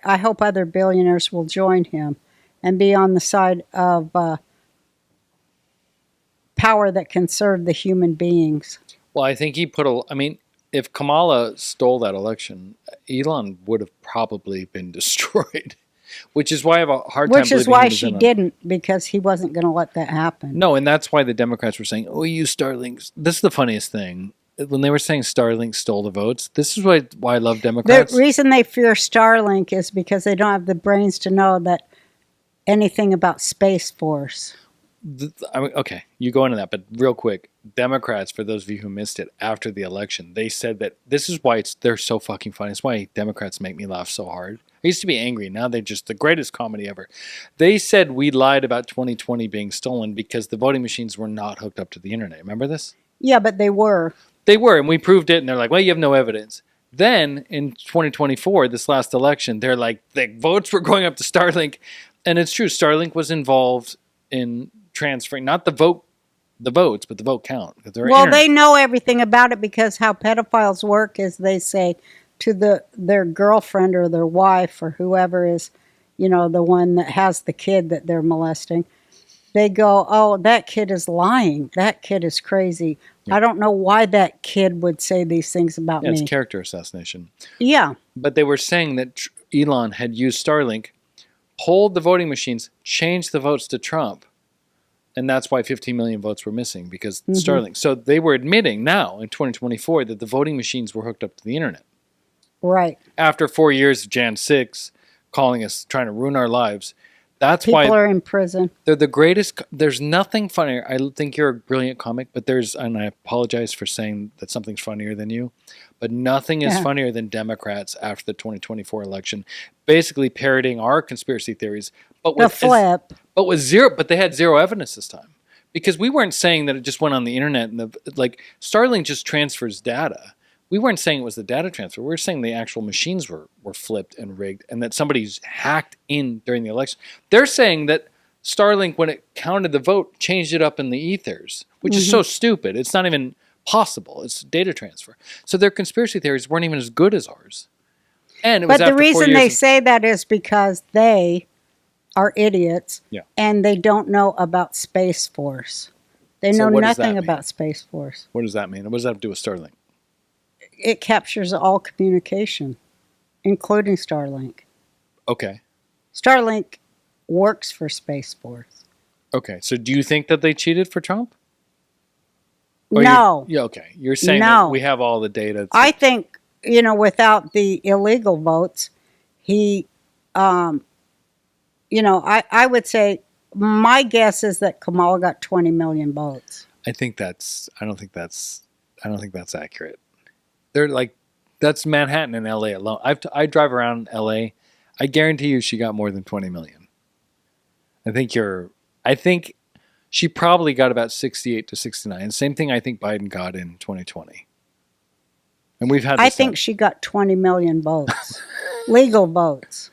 S1: hope other billionaires will join him and be on the side of power that can serve the human beings.
S3: Well, I think he if Kamala stole that election, Elon would have probably been destroyed. Which is why I have a hard time
S1: Which is
S3: believing
S1: why
S3: he was
S1: she
S3: in on it.
S1: didn't, because he wasn't going to let that happen.
S3: No, and that's why the Democrats were saying, "Oh, you Starlink." This is the funniest thing. When they were saying Starlink stole the votes, this is why I love Democrats.
S1: The reason they fear Starlink is because they don't have the brains to know that anything about Space Force.
S3: Okay, you go into that, but real quick, Democrats, for those of you who missed it, after the election, they said that this is why they're so fucking funny. It's why Democrats make me laugh so hard. I used to be angry. Now they're just the greatest comedy ever. They said we lied about 2020 being stolen because the voting machines were not hooked up to the internet. Remember this?
S1: Yeah, but they were.
S3: They were, and we proved it, and they're like, well, you have no evidence. Then, in 2024, this last election, they're like, the votes were going up to Starlink. And it's true, Starlink was involved in transferring, not the votes, but the vote count.
S1: Well, they know everything about it because how pedophiles work is they say to their girlfriend or their wife or whoever is, the one that has the kid that they're molesting, they go, oh, that kid is lying. That kid is crazy. Yeah. I don't know why that kid would say these things about me.
S3: It's character assassination.
S1: Yeah.
S3: But they were saying that Elon had used Starlink, pulled the voting machines, changed the votes to Trump. And that's why 15 million votes were missing, because Starlink. So they were admitting now in 2024 that the voting machines were hooked up to the internet.
S1: Right.
S3: After 4 years of Jan 6 calling us, trying to ruin our lives. That's
S1: People
S3: why
S1: are in prison.
S3: They're the greatest. There's nothing funnier. I think you're a brilliant comic, but and I apologize for saying that something's funnier than you, but nothing is funnier than Democrats after the 2024 election, basically parroting our conspiracy theories, but with but they had zero evidence this time, because we weren't saying that it just went on the internet and Starlink just transfers data. We weren't saying it was the data transfer. We were saying the actual machines were flipped and rigged, and that somebody's hacked in during the election. They're saying that Starlink, when it counted the vote, changed it up in the ethers, which is so stupid. It's not even possible. It's data transfer. So their conspiracy theories weren't even as good as ours. And it was
S1: the reason they say that is because they are idiots, and they don't know about Space Force. They know nothing about Space Force.
S3: What does that mean? What does that have to do with Starlink?
S1: It captures all communication, including Starlink.
S3: Okay.
S1: Starlink works for Space Force.
S3: Okay. So do you think that they cheated for Trump?
S1: No.
S3: Okay. You're saying that we have all the data.
S1: I think, without the illegal votes, he, I would say my guess is that Kamala got 20 million votes.
S3: I don't think that's accurate. They're like, that's Manhattan and LA alone. I drive around LA, I guarantee you she got more than 20 million. I think she probably got about 68 to 69. Same thing I think Biden got in 2020. And we've had
S1: I
S3: this
S1: think she got 20 million votes. Legal votes.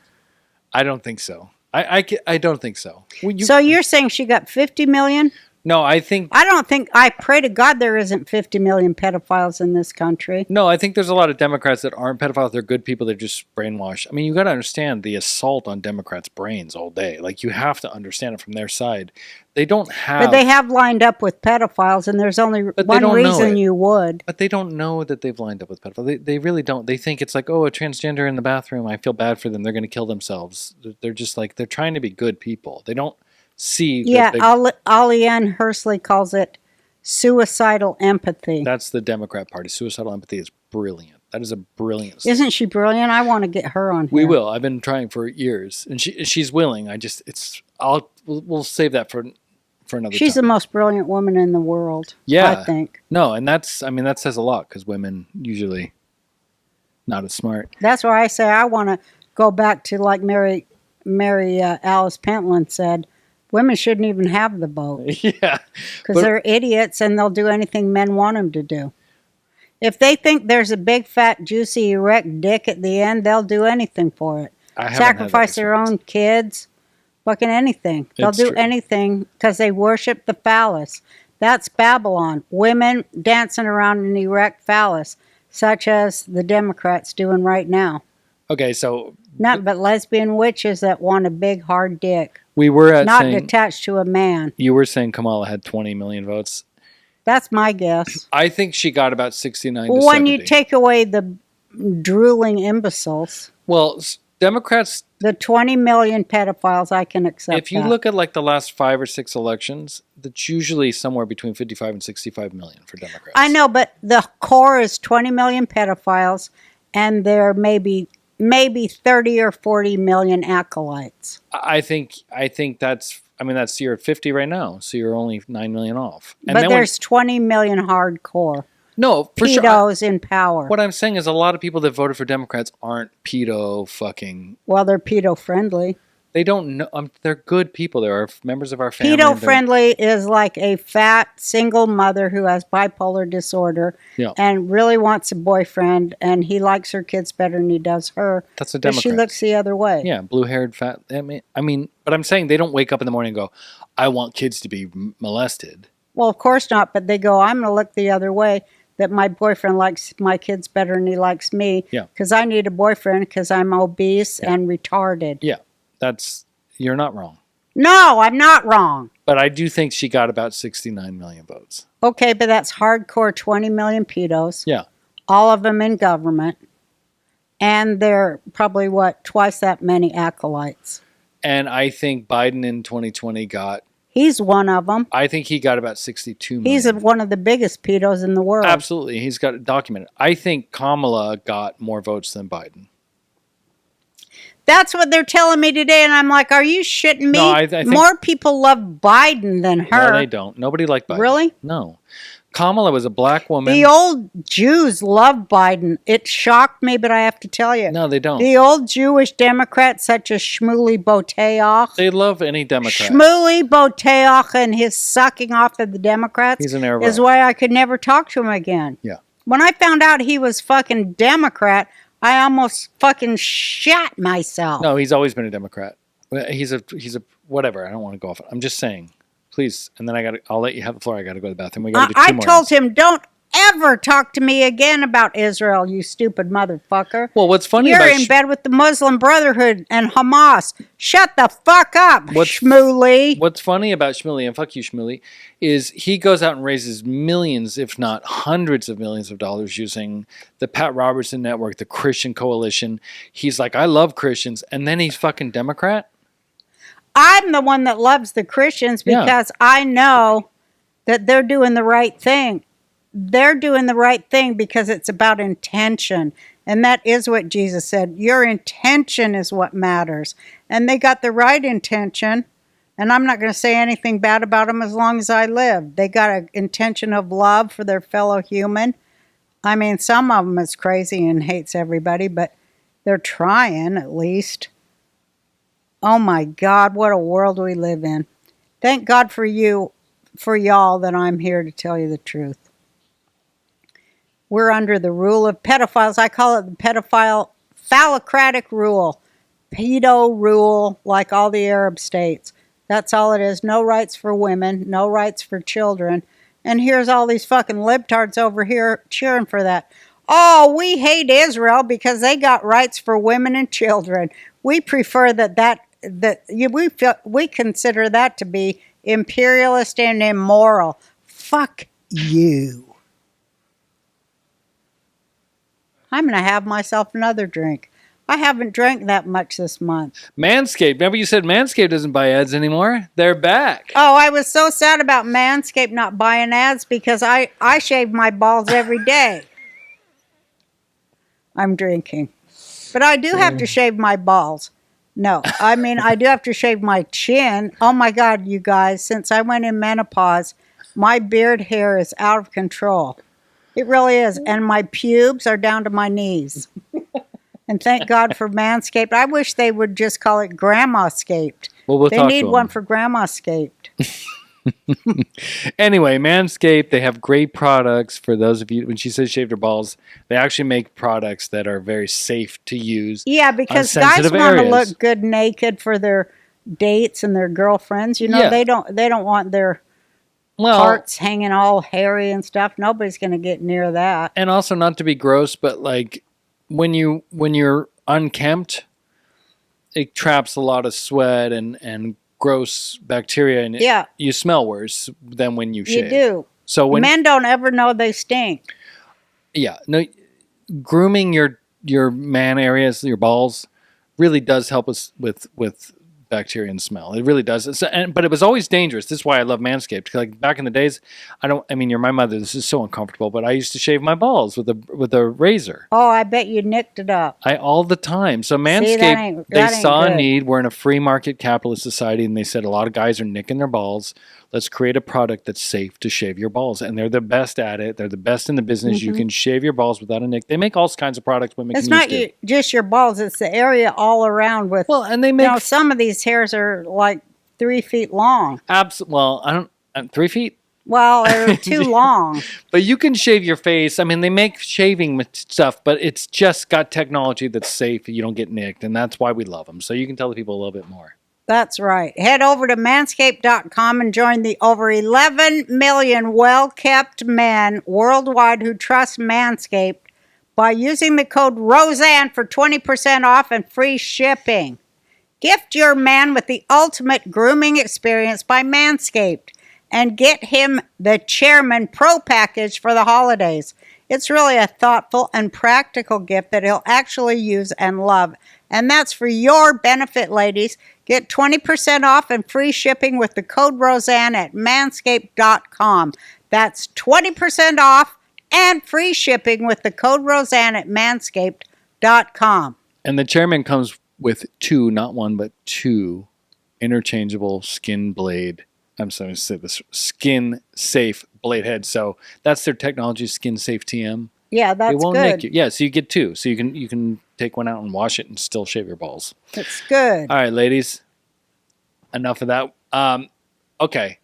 S3: I don't think so. I don't think so.
S1: So you're saying she got 50 million?
S3: No, I
S1: pray to God there isn't 50 million pedophiles in this country.
S3: No, I think there's a lot of Democrats that aren't pedophiles. They're good people. They're just brainwashed. I mean, you got to understand the assault on Democrats' brains all day. Like, you have to understand it from their side. They don't have...
S1: But they have lined up with pedophiles, and there's only one reason you would.
S3: But they don't know that they've lined up with pedophiles. They really don't. They think it's like, oh, a transgender in the bathroom. I feel bad for them. They're going to kill themselves. They're just like, they're trying to be good people. They don't see...
S1: Yeah, Aliane Hersley calls it suicidal empathy.
S3: That's the Democrat Party. Suicidal empathy is brilliant. That is a brilliant...
S1: Isn't she brilliant? I want to get her on here.
S3: We will. I've been trying for years, and she's willing. We'll save that for another
S1: She's
S3: time.
S1: the most brilliant woman in the world.
S3: Yeah,
S1: I think.
S3: No, and that says a lot, because women usually not as smart.
S1: That's why I say I want to go back to like Mary Alice Pentland said. Women shouldn't even have the vote.
S3: Yeah.
S1: Because they're idiots and they'll do anything men want them to do. If they think there's a big, fat, juicy, erect dick at the end, they'll do anything for it. Sacrifice their own kids. Fucking anything. They'll do anything because they worship the phallus. That's Babylon. Women dancing around an erect phallus, such as the Democrats doing right now.
S3: Okay, so...
S1: Not but lesbian witches that want a big, hard dick.
S3: We were
S1: not attached to a man.
S3: You were saying Kamala had 20 million votes.
S1: That's my guess.
S3: I think she got about 69 to 70.
S1: When you take away the drooling imbeciles.
S3: Well, Democrats...
S1: The 20 million pedophiles, I can accept
S3: If you look at like the last 5 or 6 elections, that's usually somewhere between 55 and 65 million for Democrats.
S1: I know, but the core is 20 million pedophiles, and there may be maybe 30 or 40 million acolytes.
S3: I think that's... I mean, you're at 50 right now, so you're only 9 million off. And
S1: but there's 20 million hardcore.
S3: No, for
S1: Pedos
S3: sure.
S1: in power.
S3: What I'm saying is a lot of people that voted for Democrats aren't pedo fucking...
S1: Well, they're pedo-friendly.
S3: They don't know. They're good people. They're members of our family.
S1: Pedo-friendly is like a fat single mother who has bipolar disorder and really wants a boyfriend, and he likes her kids better than he does her.
S3: That's a Democrat.
S1: But she looks the other way.
S3: Yeah, blue-haired, fat. I mean, but I'm saying they don't wake up in the morning and go, I want kids to be molested.
S1: Well, of course not, but they go, I'm going to look the other way, that my boyfriend likes my kids better than he likes me because I need a boyfriend because I'm obese and retarded.
S3: Yeah. You're not wrong.
S1: No, I'm not wrong.
S3: But I do think she got about 69 million votes.
S1: Okay, but that's hardcore 20 million pedos.
S3: Yeah.
S1: All of them in government. And they're probably, twice that many acolytes.
S3: And I think Biden in 2020 got...
S1: He's one of them.
S3: I think he got about 62 million.
S1: He's one of the biggest pedos in the world.
S3: Absolutely. He's got it documented. I think Kamala got more votes than Biden.
S1: That's what they're telling me today, and I'm like, are you shitting me?
S3: No, I think
S1: more people love Biden than her.
S3: No, they don't. Nobody liked Biden.
S1: Really?
S3: No. Kamala was a black woman.
S1: The old Jews love Biden. It shocked me, but I have to tell you.
S3: No, they don't.
S1: The old Jewish Democrats, such as Shmuley Boteach.
S3: They love any Democrat.
S1: Shmuley Boteach and his sucking off of the Democrats is why I could never talk to him again.
S3: Yeah.
S1: When I found out he was fucking Democrat, I almost fucking shat myself.
S3: No, he's always been a Democrat. He's a whatever. I don't want to go off. I'm just saying, please. And then I'll let you have the floor. I got to go to the bathroom. We got to do two more.
S1: I told him, don't ever talk to me again about Israel, you stupid motherfucker.
S3: Well, what's funny
S1: You're in bed with the Muslim Brotherhood and Hamas. Shut the fuck up, Shmuley.
S3: What's funny about Shmuley, and fuck you, Shmuley, is he goes out and raises millions, if not hundreds of millions of dollars using the Pat Robertson Network, the Christian Coalition. He's like, I love Christians. And then he's fucking Democrat?
S1: I'm the one that loves the Christians because I know that they're doing the right thing. They're doing the right thing because it's about intention. And that is what Jesus said. Your intention is what matters. And they got the right intention. And I'm not going to say anything bad about them as long as I live. They got an intention of love for their fellow human. I mean, some of them is crazy and hates everybody, but they're trying at least. Oh my God, what a world we live in. Thank God for you, for y'all, that I'm here to tell you the truth. We're under the rule of pedophiles. I call it the pedophile phallocratic rule. Pedo rule, like all the Arab states. That's all it is. No rights for women, no rights for children. And here's all these fucking libtards over here cheering for that. Oh, we hate Israel because they got rights for women and children. We prefer we consider that to be imperialist and immoral. Fuck you. I'm going to have myself another drink. I haven't drank that much this month.
S3: Manscaped. Remember you said Manscaped doesn't buy ads anymore? They're back.
S1: Oh, I was so sad about Manscaped not buying ads because I shave my balls every day. I'm drinking. But I do have to shave my balls. No, I mean, I do have to shave my chin. Oh my God, you guys, since I went in menopause, my beard hair is out of control. It really is. And my pubes are down to my knees. And thank God for Manscaped. I wish they would just call it Grandma-scaped.
S3: Well,
S1: they need one for Grandma-scaped.
S3: Anyway, Manscaped, they have great products for those of you. When she says shave your balls, they actually make products that are very safe to use.
S1: Yeah, because guys want to look good naked for their dates and their girlfriends. You know, they don't want their parts hanging all hairy and stuff. Nobody's going to get near that.
S3: And also, not to be gross, but like when you're unkempt, it traps a lot of sweat and gross bacteria, and you smell worse than when you shave.
S1: You do.
S3: So when
S1: men don't ever know they stink.
S3: Yeah, no, grooming your man areas, your balls, really does help us with bacteria and smell. It really does. But it was always dangerous. This is why I love Manscaped. Like back in the days, I mean, you're my mother. This is so uncomfortable, but I used to shave my balls with a razor.
S1: Oh, I bet you nicked it up.
S3: All the time. So Manscaped, they saw a need. We're in a free market capitalist society, and they said a lot of guys are nicking their balls. Let's create a product that's safe to shave your balls. And they're the best at it. They're the best in the business. Mm-hmm. You can shave your balls without a nick. They make all kinds of products women can use. It's not
S1: just your balls. It's the area all around with.
S3: Well, and they make.
S1: Some of these hairs are like 3 feet long.
S3: Well, I don't. 3 feet?
S1: Well, they're too long.
S3: But you can shave your face. I mean, they make shaving stuff, but it's just got technology that's safe. You don't get nicked. And that's why we love them. So you can tell the people a little bit more.
S1: That's right. Head over to manscaped.com and join the over 11 million well-kept men worldwide who trust Manscaped by using the code Roseanne for 20% off and free shipping. Gift your man with the ultimate grooming experience by Manscaped and get him the Chairman Pro package for the holidays. It's really a thoughtful and practical gift that he'll actually use and love. And that's for your benefit, ladies. Get 20% off and free shipping with the code Roseanne at manscaped.com. That's 20% off and free shipping with the code Roseanne at manscaped.com.
S3: And the Chairman comes with 2, not 1, but 2 interchangeable skin safe blade heads. So that's their technology, skin safe TM.
S1: Yeah, that's good. It won't nick you.
S3: Yeah, so you get 2. So you can take one out and wash it and still shave your balls.
S1: It's good.
S3: All right, ladies. Enough of that. Okay.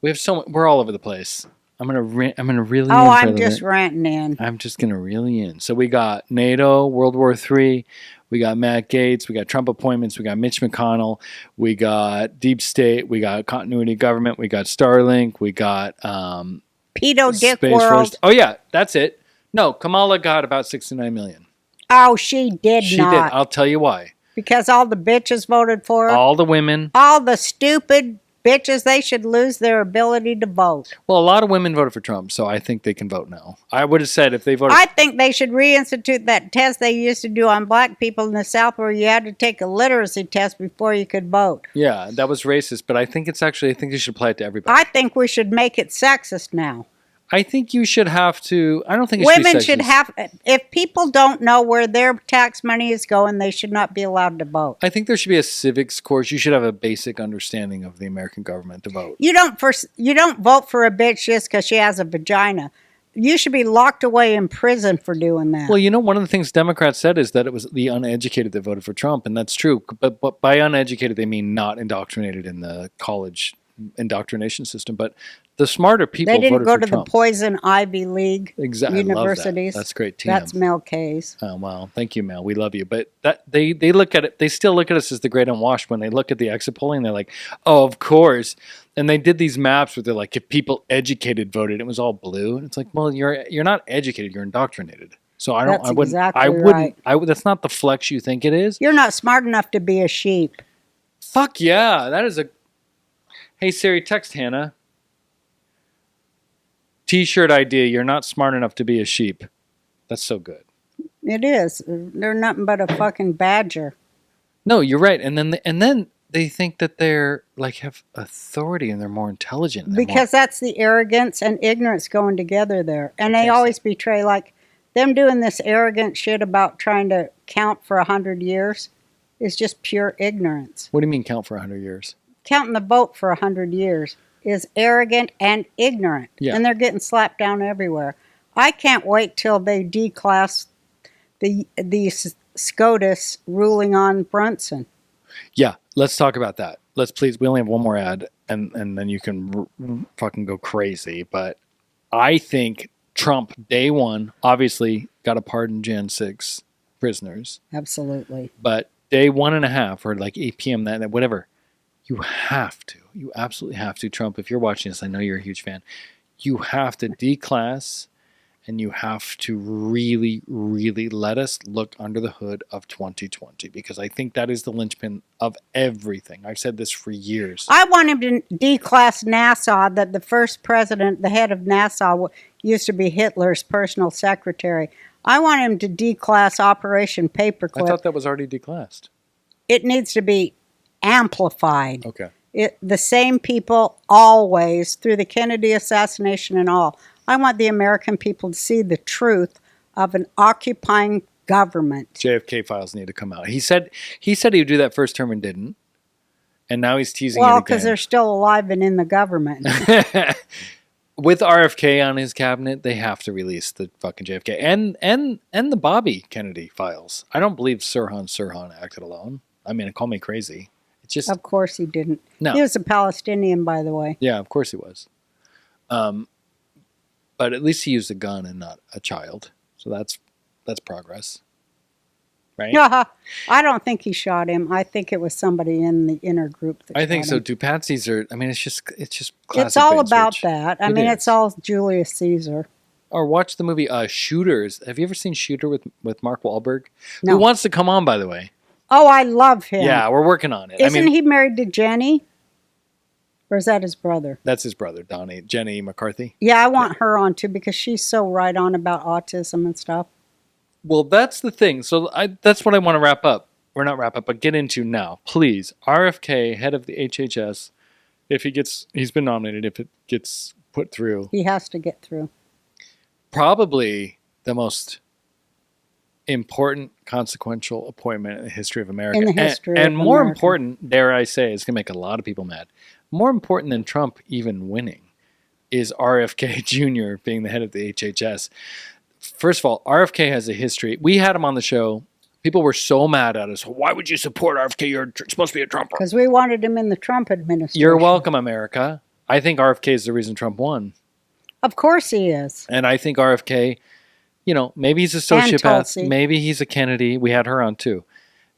S3: We have we're all over the place. I'm gonna reel in.
S1: Oh, I'm just ranting in.
S3: I'm just gonna reel you in. So we got NATO, World War III. We got Matt Gaetz. We got Trump appointments. We got Mitch McConnell. We got Deep State. We got continuity government. We got Starlink. We got
S1: Pedo Dick World. Force.
S3: Oh yeah, that's it. No, Kamala got about 69 million.
S1: Oh, she did not.
S3: She did. I'll tell you why.
S1: Because all the bitches voted for her.
S3: All the women.
S1: All the stupid bitches, they should lose their ability to vote.
S3: Well, a lot of women voted for Trump, so I think they can vote now. I would have said if they voted...
S1: I think they should reinstitute that test they used to do on black people in the South where you had to take a literacy test before you could vote.
S3: Yeah, that was racist, but I think I think you should apply it to everybody.
S1: I think we should make it sexist now.
S3: I think you should have to... I don't think it
S1: women
S3: should be sexist.
S1: Should have... If people don't know where their tax money is going, they should not be allowed to vote.
S3: I think there should be a civics course. You should have a basic understanding of the American government to vote.
S1: You don't vote for a bitch just because she has a vagina. You should be locked away in prison for doing that.
S3: Well, you know, one of the things Democrats said is that it was the uneducated that voted for Trump, and that's true. But by uneducated, they mean not indoctrinated in the college indoctrination system. But the smarter people
S1: they didn't
S3: voted
S1: go
S3: for
S1: to
S3: Trump.
S1: the Poison Ivy League
S3: Exactly,
S1: universities.
S3: That's great, TM.
S1: That's Mel K's.
S3: Oh wow, thank you, Mel. We love you. But that they look at it. They still look at us as the great unwashed when they look at the exit polling. They're like, oh, of course. And they did these maps where they're like, if people educated voted, it was all blue. And it's like, well, you're not educated, you're indoctrinated. So I don't.
S1: That's
S3: I wouldn't.
S1: exactly
S3: I wouldn't.
S1: right.
S3: I would. That's not the flex you think it is.
S1: You're not smart enough to be a sheep.
S3: Fuck yeah, that is a. Hey Siri, text Hannah. T-shirt idea. You're not smart enough to be a sheep. That's so good.
S1: It is. They're nothing but a fucking badger.
S3: No, you're right. And then they think that they're like have authority and they're more intelligent.
S1: Because that's the arrogance and ignorance going together there. And they
S3: Yes.
S1: always betray, like, them doing this arrogant shit about trying to count for 100 years is just pure ignorance.
S3: What do you mean count for 100 years?
S1: Counting the vote for 100 years is arrogant and ignorant.
S3: Yeah.
S1: And they're getting slapped down everywhere. I can't wait till they declass the SCOTUS ruling on Brunson.
S3: Yeah, let's talk about that. Let's please. We only have one more ad, and then you can fucking go crazy. But I think Trump, day one, obviously got to pardon Jan 6 prisoners.
S1: Absolutely.
S3: But day 1.5 or like 8 p.m. that whatever, you have to. You absolutely have to. Trump, if you're watching this, I know you're a huge fan. You have to declass. And you have to really, really let us look under the hood of 2020 because I think that is the linchpin of everything. I've said this for years.
S1: I want him to declass NASA, that the first president, the head of NASA, used to be Hitler's personal secretary. I want him to declass Operation Paperclip.
S3: I thought that was already declassed.
S1: It needs to be amplified.
S3: Okay.
S1: The same people always, through the Kennedy assassination and all. I want the American people to see the truth of an occupying government.
S3: JFK files need to come out. He said he would do that first term and didn't. And now he's teasing it
S1: Well,
S3: again.
S1: because they're still alive and in the government.
S3: With RFK on his cabinet, they have to release the fucking JFK and the Bobby Kennedy files. I don't believe Sirhan acted alone. I mean, call me crazy. It's just
S1: Of course he didn't.
S3: No.
S1: He was a Palestinian, by the way.
S3: Yeah, of course he was. But at least he used a gun and not a child. So that's progress. Right?
S1: I don't think he shot him. I think it was somebody in the inner group that
S3: I think
S1: shot
S3: so
S1: him.
S3: too. Patsies are, I mean, it's just classic
S1: It's all
S3: bait
S1: about
S3: switch.
S1: that. I
S3: It
S1: mean,
S3: is.
S1: it's all Julius Caesar.
S3: Or watch the movie Shooters. Have you ever seen Shooter with Mark Wahlberg?
S1: No.
S3: Who wants to come on, by the way?
S1: Oh, I love him.
S3: Yeah, we're working on it.
S1: Isn't he married to Jenny? Or is that his brother?
S3: That's his brother, Jenny McCarthy.
S1: Yeah, I want her on too because she's so right on about autism and stuff.
S3: Well, that's the thing. So that's what I want to wrap up. Or not wrap up, but get into now. Please, RFK, head of the HHS, if he's been nominated, if it gets put through.
S1: He has to get through.
S3: Probably the most important, consequential appointment in the history of America.
S1: In the history
S3: and
S1: of
S3: more
S1: America.
S3: important, dare I say, it's going to make a lot of people mad. More important than Trump even winning is RFK Jr. being the head of the HHS. First of all, RFK has a history. We had him on the show. People were so mad at us. Why would you support RFK? You're supposed to be a Trumper.
S1: Because we wanted him in the Trump administration.
S3: You're welcome, America. I think RFK is the reason Trump won.
S1: Of course he is.
S3: And I think RFK, maybe he's a
S1: And
S3: sociopath.
S1: Tulsi.
S3: Maybe he's a Kennedy. We had her on too.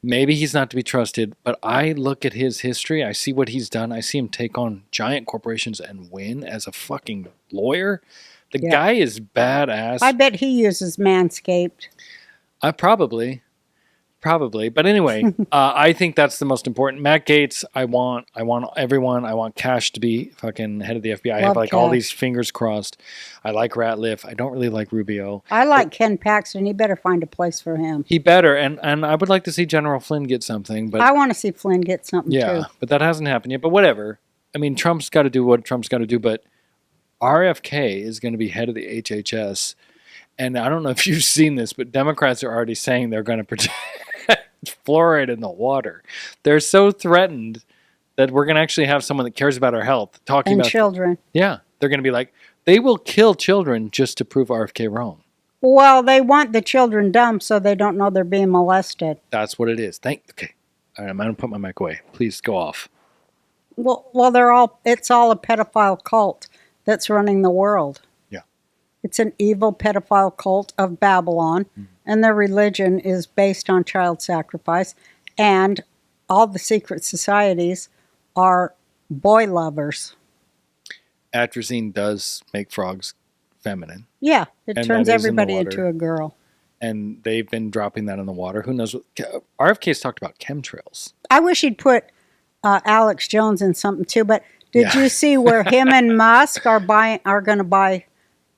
S3: Maybe he's not to be trusted. But I look at his history. I see what he's done. I see him take on giant corporations and win as a fucking lawyer. The
S1: Yeah.
S3: guy is badass.
S1: I bet he uses Manscaped.
S3: Probably. But anyway, I think that's the most important. Matt Gaetz, I want everyone. I want Cash to be fucking head of the FBI. I have
S1: Love
S3: all
S1: Cash.
S3: these fingers crossed. I like Ratliff. I don't really like Rubio.
S1: I like Ken Paxton. He better find a place for him.
S3: He better, and I would like to see General Flynn get something, but
S1: I want to see Flynn get something
S3: yeah,
S1: too.
S3: but that hasn't happened yet. But whatever. I mean, Trump's got to do what Trump's got to do, but RFK is going to be head of the HHS, and I don't know if you've seen this, but Democrats are already saying they're going to protect fluoride in the water. They're so threatened that we're going to actually have someone that cares about our health talking
S1: And
S3: about
S1: children.
S3: Yeah, they're going to be like, They will kill children just to prove RFK wrong.
S1: Well, they want the children dumb so they don't know they're being molested.
S3: That's what it is. Okay. All right, I'm going to put my mic away. Please go off.
S1: Well, it's all a pedophile cult that's running the world.
S3: Yeah.
S1: It's an evil pedophile cult of Babylon, and their religion is based on child sacrifice, and all the secret societies are boy lovers.
S3: Atrazine does make frogs feminine.
S1: Yeah, it
S3: And
S1: turns
S3: that is in the
S1: everybody
S3: water.
S1: into a girl.
S3: And they've been dropping that in the water. Who knows? RFK's talked about chemtrails.
S1: I wish he'd put Alex Jones in something too, but did
S3: Yeah.
S1: you see where him and Musk are going to buy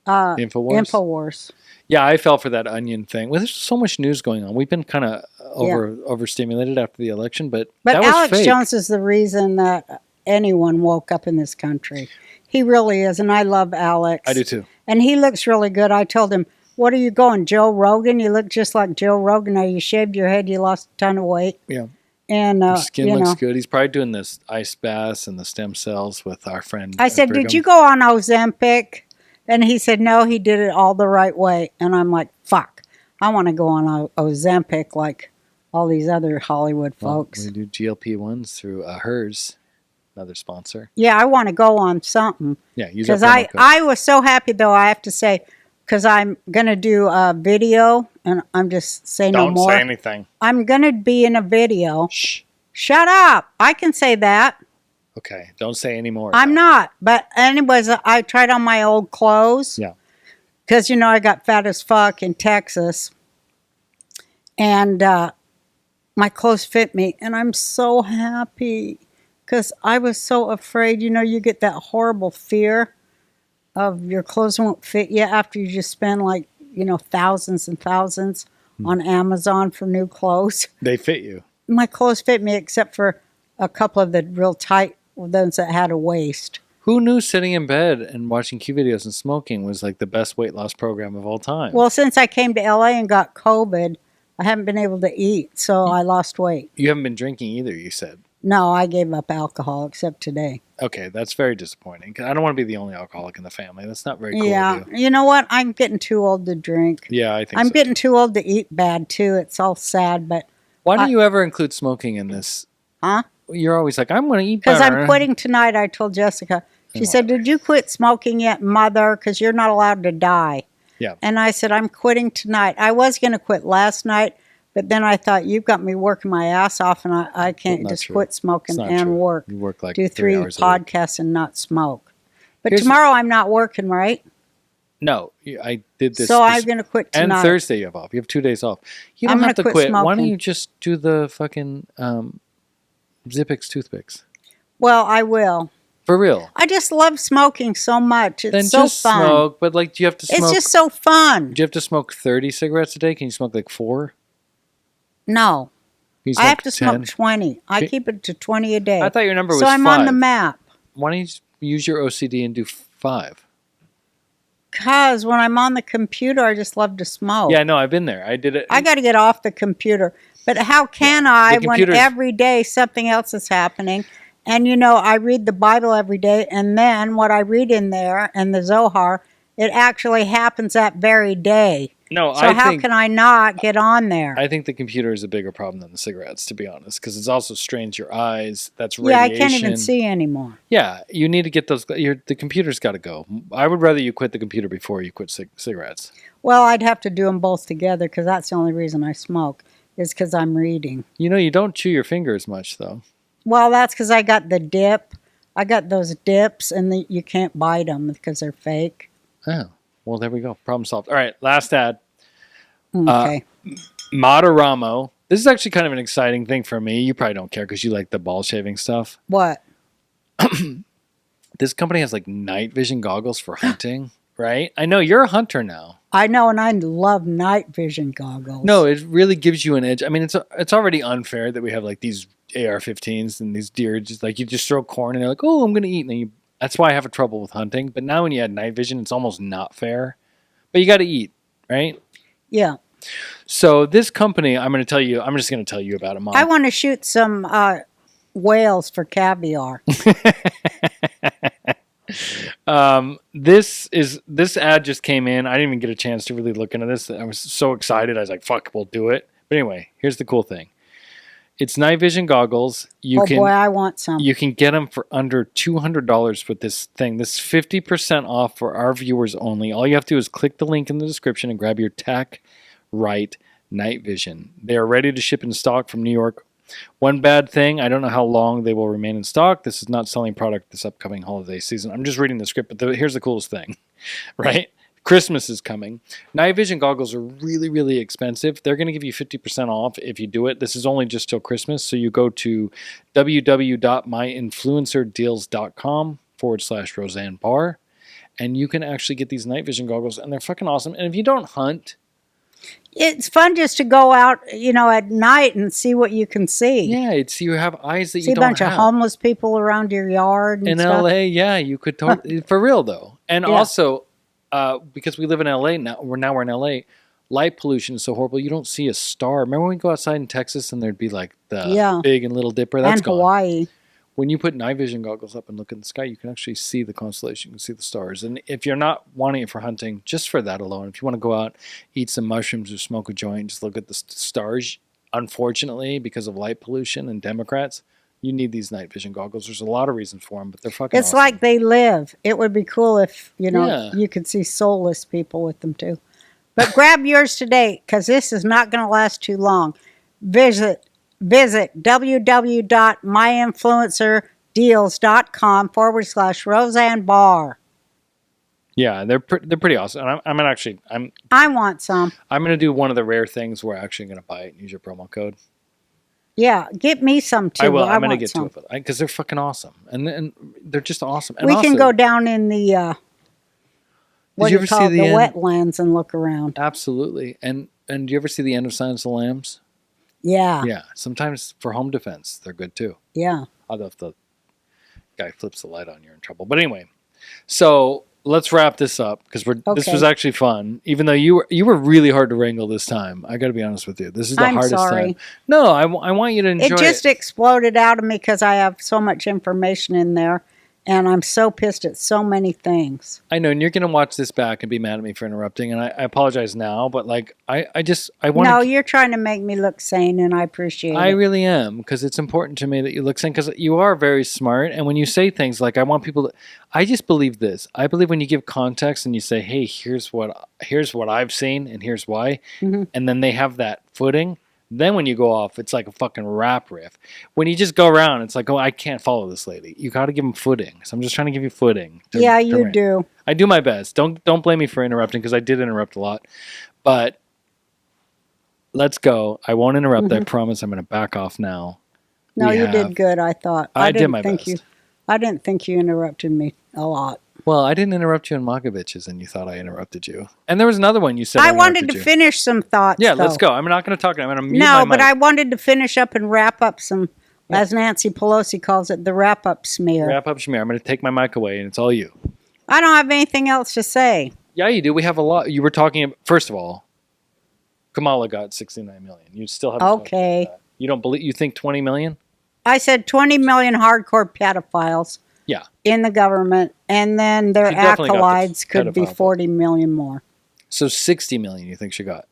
S3: Infowars?
S1: Infowars?
S3: Yeah, I fell for that onion thing. Well, there's so much news going on. We've been kind of overstimulated after the election, but
S1: But
S3: that was
S1: Alex
S3: fake.
S1: Jones is the reason that anyone woke up in this country. He really is, and I love Alex.
S3: I do too.
S1: And he looks really good. I told him, "What are you going, Joe Rogan? You look just like Joe Rogan. Now you shaved your head, you lost a ton of weight."
S3: Yeah.
S1: And
S3: His skin
S1: you
S3: looks
S1: know.
S3: good. He's probably doing this ice baths and the stem cells with our friend.
S1: I said,
S3: Brigham.
S1: "Did you go on Ozempic?" And he said, "No, he did it all the right way." And I'm like, "Fuck, I want to go on Ozempic like all these other Hollywood folks."
S3: We do GLP-1s through hers, another sponsor.
S1: Yeah, I want to go on something.
S3: Yeah, use our
S1: Because
S3: promo code.
S1: I was so happy, though, I have to say, because I'm going to do a video, and I'm just saying no
S3: Don't
S1: more.
S3: say anything.
S1: I'm going to be in a video.
S3: Shh.
S1: Shut up. I can say that.
S3: Okay, don't say any more.
S1: I'm not. But anyways, I tried on my old clothes.
S3: Yeah.
S1: Because, you know, I got fat as fuck in Texas. And my clothes fit me. And I'm so happy. Because I was so afraid. You know, you get that horrible fear of your clothes won't fit you after you just spend like, you know, thousands and thousands on Amazon for new clothes.
S3: They fit you.
S1: My clothes fit me except for a couple of the real tight ones that had a waist.
S3: Who knew sitting in bed and watching Q videos and smoking was like the best weight loss program of all time?
S1: Well, since I came to LA and got COVID, I haven't been able to eat, so I lost weight.
S3: You haven't been drinking either, you said.
S1: No, I gave up alcohol except today.
S3: Okay, that's very disappointing. 'Cause I don't want to be the only alcoholic in the family. That's not very cool
S1: Yeah,
S3: of you.
S1: you know what? I'm getting too old to drink.
S3: Yeah, I think
S1: I'm
S3: so.
S1: getting too old to eat bad too. It's all sad, but
S3: Why don't you ever include smoking in this?
S1: huh?
S3: You're always like, I'm going to eat
S1: Because
S3: better.
S1: I'm quitting tonight. I told Jessica. She said, "Did you quit smoking yet, Mother? Because you're not allowed to die."
S3: Yeah.
S1: And I said, "I'm quitting tonight." I was going to quit last night, but then I thought, you've got me working my ass off, and I can't
S3: Not
S1: just
S3: true.
S1: quit smoking
S3: It's not
S1: and
S3: true.
S1: work.
S3: You work like
S1: Do
S3: 3
S1: 3
S3: hours a week.
S1: podcasts and not smoke. But
S3: Here's-
S1: tomorrow I'm not working, right?
S3: No, I did this.
S1: So I'm
S3: this-
S1: going to quit
S3: And
S1: tonight.
S3: Thursday you have off. You have 2 days off. You
S1: I'm
S3: don't
S1: gonna
S3: have to
S1: quit
S3: quit. Why don't
S1: smoking.
S3: you just do the fucking Zippix toothpicks?
S1: Well, I will.
S3: For real.
S1: I just love smoking so much. It's
S3: Then
S1: so
S3: just
S1: fun.
S3: smoke. But like, do you have to smoke?
S1: It's just so fun.
S3: Do you have to smoke 30 cigarettes a day? Can you smoke like 4?
S1: No.
S3: Can you
S1: I have to
S3: 10?
S1: smoke 20. I
S3: Okay.
S1: keep it to 20 a day.
S3: I thought your number was
S1: so I'm
S3: 5.
S1: on the map.
S3: Why don't you just use your OCD and do 5?
S1: Because when I'm on the computer, I just love to smoke.
S3: Yeah, no, I've been there. I did it.
S1: I got to get off the computer. But how can I
S3: The
S1: when
S3: computer's-
S1: every day something else is happening? And, you know, I read the Bible every day. And then what I read in there and the Zohar, it actually happens that very day.
S3: No,
S1: So how can I not get on there?
S3: I think the computer is a bigger problem than the cigarettes, to be honest, because it also strains your eyes. That's
S1: yeah,
S3: radiation.
S1: I can't even see anymore.
S3: Yeah, you need to get those. The computer's got to go. I would rather you quit the computer before you quit cigarettes.
S1: Well, I'd have to do them both together because that's the only reason I smoke is because I'm reading.
S3: You know, you don't chew your fingers much, though.
S1: Well, that's because I got the dip. I got those dips, and you can't bite them because they're fake.
S3: Oh, well, there we go. Problem solved. All right, last ad.
S1: Okay.
S3: Mataramo. This is actually kind of an exciting thing for me. You probably don't care because you like the ball shaving stuff.
S1: What?
S3: This company has like night vision goggles for hunting, right? I know you're a hunter now.
S1: I know, and I love night vision goggles.
S3: No, it really gives you an edge. I mean, it's already unfair that we have like these AR-15s and these deer just like you just throw corn and they're like, oh, I'm gonna eat, and then that's why I have a trouble with hunting. But now when you add night vision, it's almost not fair. But you got to eat, right?
S1: Yeah.
S3: So this company, I'm just going to tell you about it, Mom.
S1: I want to shoot some whales for caviar.
S3: This ad just came in. I didn't even get a chance to really look into this. I was so excited. I was like, "Fuck, we'll do it." But anyway, here's the cool thing. It's night vision goggles.
S1: Boy, I want some.
S3: You can get them for under $200 with this thing. This is 50% off for our viewers only. All you have to do is click the link in the description and grab your Tech Right night vision. They are ready to ship in stock from New York. One bad thing, I don't know how long they will remain in stock. This is not selling product this upcoming holiday season. I'm just reading the script, but here's the coolest thing, right? Christmas is coming. Night vision goggles are really, really expensive. They're going to give you 50% off if you do it. This is only just till Christmas. So you go to www.myinfluencerdeals.com/Roseanne Barr, and you can actually get these night vision goggles, and they're fucking awesome. And if you don't hunt,
S1: it's fun just to go out, at night and see what you can see.
S3: yeah, you have eyes that
S1: See
S3: you
S1: a
S3: don't
S1: bunch
S3: have.
S1: of homeless people around your yard and
S3: In
S1: stuff.
S3: LA, yeah, you could totally, for real though. And
S1: Yeah.
S3: also, because we live in LA now, we're in LA. Light pollution is so horrible. You don't see a star. Remember when we go outside in Texas and there'd be like the Big and Little Dipper? That's
S1: and
S3: gone.
S1: Hawaii.
S3: When you put night vision goggles up and look in the sky, you can actually see the constellation. You can see the stars. And if you're not wanting it for hunting, just for that alone, if you want to go out, eat some mushrooms or smoke a joint, just look at the stars. Unfortunately, because of light pollution and Democrats, you need these night vision goggles. There's a lot of reasons for them, but they're fucking
S1: It's
S3: awesome.
S1: like they live. It would be cool if,
S3: Yeah.
S1: you could see soulless people with them too. But grab yours today because this is not going to last too long. Visit www.myinfluencerdeals.com/Roseanne Barr.
S3: Yeah, they're pretty awesome. And I'm
S1: I want some.
S3: gonna do one of the rare things where I'm actually gonna buy it and use your promo code.
S1: Yeah, get me some too.
S3: I will. I'm gonna
S1: want
S3: get
S1: some.
S3: to it, because they're fucking awesome, and they're just awesome. And
S1: We can
S3: also,
S1: go down in the what
S3: Did you
S1: do you
S3: ever see
S1: call it,
S3: the
S1: the
S3: end?
S1: wetlands and look around.
S3: Absolutely. And do you ever see the end of Silence of the Lambs?
S1: Yeah,
S3: Yeah. Sometimes for home defense, they're good too.
S1: yeah.
S3: Although if the guy flips the light on, you're in trouble. But anyway, so let's wrap this up because this
S1: Okay.
S3: was actually fun. Even though you were really hard to wrangle this time. I got to be honest with you. This is the
S1: I'm
S3: hardest
S1: sorry.
S3: time. No, I want you to enjoy
S1: It just exploded out of me because I have so much information in there, and I'm so pissed at so many things.
S3: I know, and you're going to watch this back and be mad at me for interrupting, and I apologize now, but like I want
S1: No,
S3: to.
S1: you're trying to make me look sane, and I appreciate
S3: I
S1: it.
S3: really am, because it's important to me that you look sane, because you are very smart, and when you say things like, I want people to, I just believe this. I believe when you give context and you say, hey, here's what I've seen and here's why,
S1: Mhm.
S3: and then they have that footing, then when you go off, it's like a fucking rap riff. When you just go around, it's like, oh, I can't follow this lady. You got to give them footing. So I'm just trying to give you footing.
S1: Yeah,
S3: to
S1: you
S3: rant.
S1: do.
S3: I do my best. Don't blame me for interrupting, because I did interrupt a lot. But let's go. I won't interrupt. I promise. I'm going to back off now.
S1: No,
S3: We
S1: you
S3: have-
S1: did good. I thought.
S3: I did
S1: didn't
S3: my
S1: think
S3: best.
S1: I didn't think you interrupted me a lot.
S3: Well, I didn't interrupt you in Magovich's, and you thought I interrupted you. And there was another one you said
S1: I wanted
S3: interrupted
S1: to
S3: you.
S1: finish some thoughts.
S3: Yeah,
S1: though.
S3: let's go. I'm not going to talk. I'm going to mute
S1: No,
S3: my
S1: but
S3: mic.
S1: I wanted to finish up and wrap up some, as Nancy Pelosi calls it, the wrap-up smear.
S3: Wrap up, Shamir. I'm going to take my mic away, and it's all you.
S1: I don't have anything else to say.
S3: Yeah, you do. We have a lot. You were talking. First of all, Kamala got 69 million. You still haven't. talked
S1: Okay.
S3: about that. You don't believe? You think 20 million?
S1: I said 20 million hardcore pedophiles
S3: Yeah.
S1: in the government, and then their
S3: She definitely got the
S1: acolytes could be
S3: pedophile
S1: 40 million more.
S3: So 60 million. You think she got?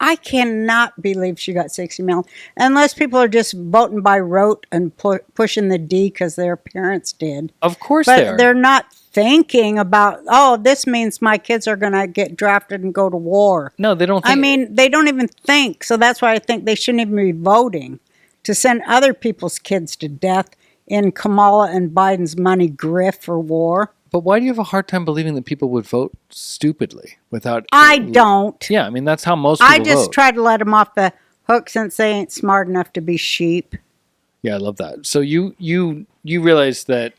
S1: I cannot believe she got 60 million. Unless people are just voting by rote and pushing the D because their parents did.
S3: Of course they are.
S1: But they're not thinking about, oh, this means my kids are going to get drafted and go to war.
S3: No, they don't. Think,
S1: I mean, they don't even think. So that's why I think they shouldn't even be voting to send other people's kids to death in Kamala and Biden's money grift for war.
S3: But why do you have a hard time believing that people would vote stupidly without?
S1: I don't.
S3: Yeah, I mean that's how most people
S1: I just
S3: vote.
S1: try to let them off the hook since they ain't smart enough to be sheep.
S3: Yeah, I love that. So you realize that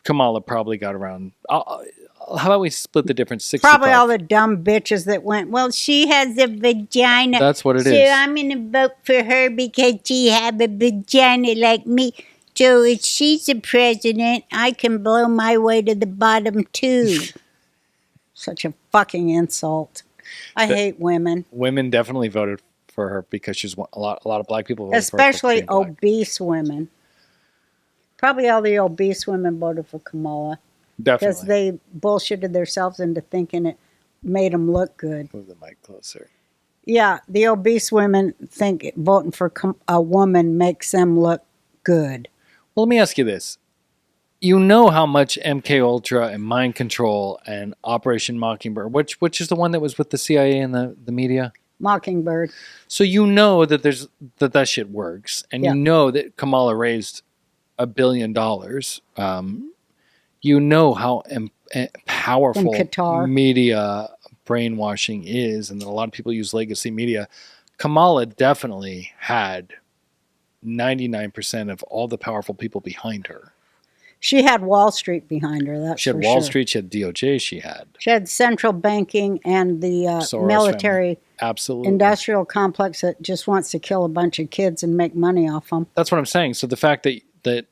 S3: Kamala probably got around. How about we split the difference? 65.
S1: Probably all the dumb bitches that went, well, she has a vagina.
S3: That's what it
S1: so
S3: is.
S1: I'm going to vote for her because she have a vagina like me. So if she's the president, I can blow my way to the bottom too. Such a fucking insult. I hate women.
S3: Women definitely voted for her because she's a lot of black people voted
S1: Especially
S3: for her for being black.
S1: obese women. Probably all the obese women voted for Kamala because
S3: Definitely.
S1: they bullshitted themselves into thinking it made them look good.
S3: Move the mic closer.
S1: Yeah, the obese women think voting for a woman makes them look good.
S3: Well, let me ask you this. You know how much MK Ultra and mind control and Operation Mockingbird, which is the one that was with the CIA and the media?
S1: Mockingbird.
S3: So you know that that shit works, and
S1: Yeah.
S3: you know that Kamala raised $1 billion. You know how powerful
S1: From Qatar.
S3: media brainwashing is, and that a lot of people use legacy media. Kamala definitely had 99% of all the powerful people behind her.
S1: She had Wall Street behind her. That's
S3: She had
S1: for
S3: Wall
S1: sure.
S3: Street. She had DOJ. She had
S1: central banking and the
S3: Soros
S1: military
S3: family. Absolutely.
S1: industrial complex that just wants to kill a bunch of kids and make money off them.
S3: That's what I'm saying. So the fact that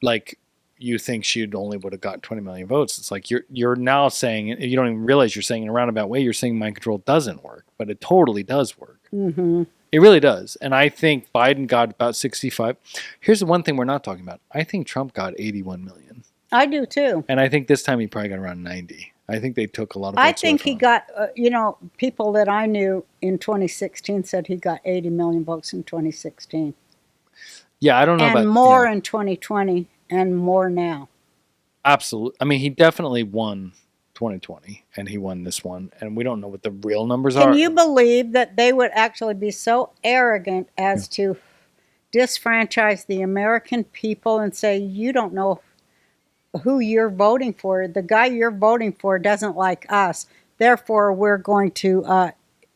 S3: like you think she only would have gotten 20 million votes, it's like you're now saying, you don't even realize you're saying in a roundabout way, you're saying mind control doesn't work, but it totally does work.
S1: Mm-hmm.
S3: It really does. And I think Biden got about 65. Here's the one thing we're not talking about. I think Trump got 81 million.
S1: I do too.
S3: And I think this time he probably got around 90. I think they took a lot of votes
S1: I
S3: away
S1: think
S3: from
S1: he
S3: him.
S1: got, people that I knew in 2016 said he got 80 million votes in 2016.
S3: Yeah, I don't know about...
S1: And more in 2020 and more now.
S3: Absolutely. I mean, he definitely won 2020 and he won this one. And we don't know what the real numbers are.
S1: Can you believe that they would actually be so arrogant as to disfranchise the American people and say, you don't know who you're voting for. The guy you're voting for doesn't like us. Therefore, we're going to,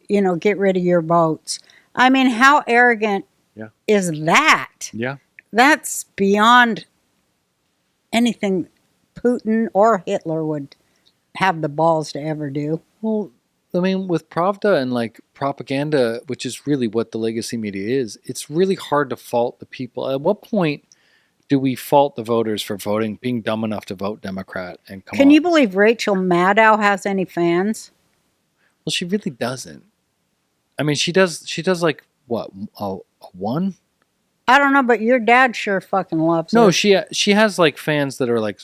S1: get rid of your votes. I mean, how arrogant is that?
S3: Yeah.
S1: That's beyond anything Putin or Hitler would have the balls to ever do.
S3: Well, I mean, with Pravda and like propaganda, which is really what the legacy media is, it's really hard to fault the people. At what point do we fault the voters for being dumb enough to vote Democrat and come
S1: Can
S3: on?
S1: you believe Rachel Maddow has any fans?
S3: Well, she really doesn't. I mean, she does like what, a one?
S1: I don't know, but your dad sure fucking loves
S3: No,
S1: her.
S3: she has like fans that are like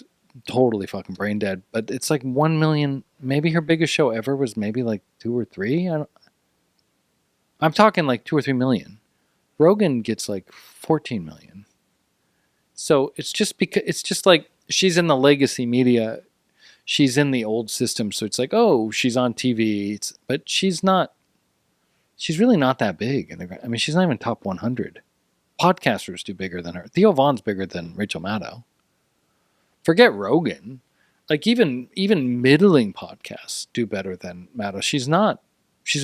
S3: totally fucking brain dead, but it's like 1 million. Maybe her biggest show ever was maybe like 2 or 3. I'm talking like 2 or 3 million. Rogan gets like 14 million. So it's just because it's just like she's in the legacy media, she's in the old system. So it's like, oh, she's on TV, but she's not. She's really not that big. I mean, she's not even top 100. Podcasters do bigger than her. Theo Vaughn's bigger than Rachel Maddow. Forget Rogan. Like even middling podcasts do better than Maddow. She's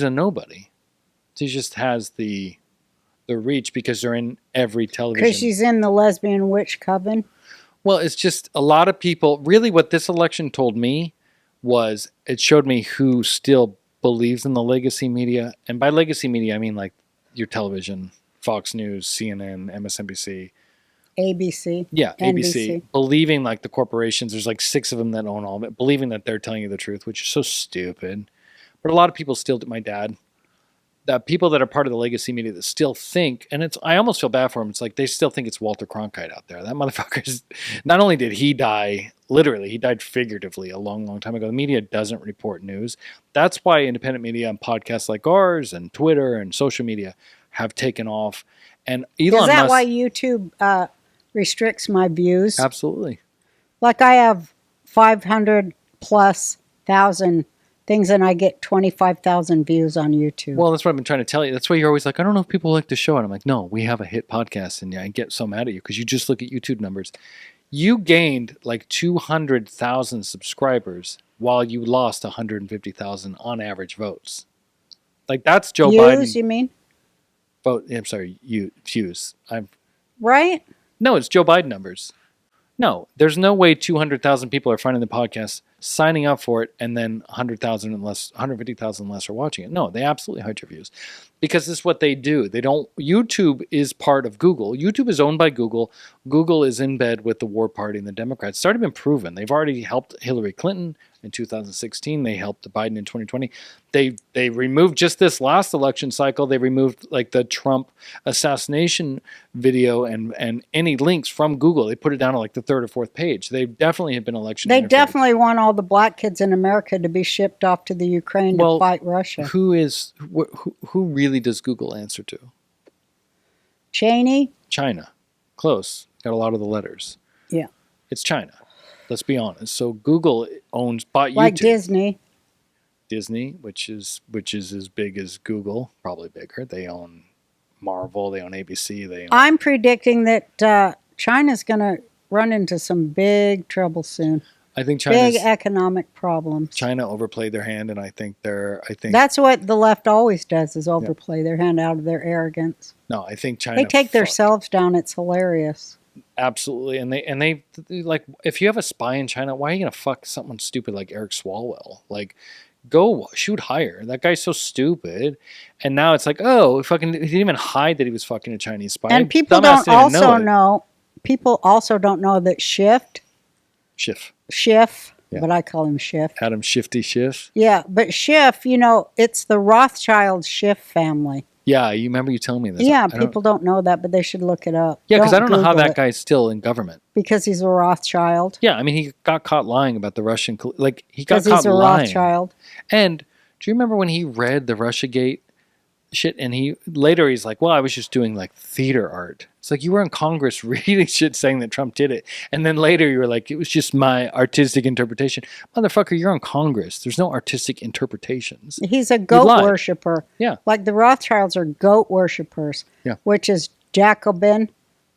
S3: a nobody. She just has the reach because they're in every television.
S1: Because she's in the lesbian witch coven.
S3: Well, it's just a lot of people. Really, what this election told me was it showed me who still believes in the legacy media. And by legacy media, I mean like your television, Fox News, CNN, MSNBC.
S1: ABC.
S3: Yeah, ABC.
S1: NBC.
S3: Believing like the corporations, there's like 6 of them that own all of it, believing that they're telling you the truth, which is so stupid. But a lot of people still, my dad, the people that are part of the legacy media that still think, and I almost feel bad for them. It's like they still think it's Walter Cronkite out there. That motherfucker's, not only did he die, literally, he died figuratively a long, long time ago. The media doesn't report news. That's why independent media and podcasts like ours and Twitter and social media have taken off. And Elon
S1: Is that
S3: Musk,
S1: why YouTube restricts my views?
S3: absolutely.
S1: Like I have 500 plus thousand things and I get 25,000 views on YouTube.
S3: Well, that's what I've been trying to tell you. That's why you're always like, I don't know if people like the show. And I'm like, no, we have a hit podcast. And I get so mad at you because you just look at YouTube numbers. You gained like 200,000 subscribers while you lost 150,000 on average votes. Like that's Joe
S1: Views,
S3: Biden.
S1: you mean?
S3: I'm sorry, views.
S1: Right?
S3: No, it's Joe Biden numbers. No, there's no way 200,000 people are finding the podcast, signing up for it, and then 100,000 and less, 150,000 less are watching it. No, they absolutely hide your views because this is what they do. YouTube is part of Google. YouTube is owned by Google. Google is in bed with the war party and the Democrats. It's already been proven. They've already helped Hillary Clinton in 2016. They helped Biden in 2020. They removed just this last election cycle. They removed like the Trump assassination video and any links from Google. They put it down to like the third or fourth page. They definitely have been election.
S1: They definitely want all the black kids in America to be shipped off to the Ukraine to fight Russia.
S3: Who really does Google answer to?
S1: Cheney?
S3: China. Close. Got a lot of the letters.
S1: Yeah.
S3: It's China. Let's be honest. So Google bought YouTube.
S1: Like Disney.
S3: Disney, which is as big as Google, probably bigger. They own Marvel. They own ABC.
S1: I'm predicting that China's going to run into some big trouble soon.
S3: I think
S1: big economic problems.
S3: China overplayed their hand, and I think
S1: that's what the left always does, is overplay their hand out of their arrogance.
S3: No, I think China.
S1: They take themselves down. It's hilarious.
S3: Absolutely, and they like, if you have a spy in China, why are you gonna fuck someone stupid like Eric Swalwell? Like, go shoot higher. That guy's so stupid. And now it's like, oh, fucking, he didn't even hide that he was fucking a Chinese spy.
S1: And people don't also know. People also don't know that Schiff. Yeah. But I call him Schiff.
S3: Adam Shifty Schiff.
S1: Yeah, but Schiff, it's the Rothschild Schiff family.
S3: Yeah, you remember you telling me this.
S1: Yeah, people don't know that, but they should look it up.
S3: Yeah, because I don't know how that guy's still in government.
S1: Because he's a Rothschild.
S3: Yeah, I mean, he got caught lying about the Russian... he got caught lying.
S1: Because he's a Rothschild.
S3: And do you remember when he read the Russiagate shit, and he's like, well, I was just doing like theater art. It's like, you were in Congress reading shit saying that Trump did it, and then later you were like, it was just my artistic interpretation. Motherfucker, you're in Congress. There's no artistic interpretations.
S1: He's a goat worshiper.
S3: Yeah.
S1: Like the Rothschilds are goat worshipers.
S3: Yeah.
S1: Which is Jacobin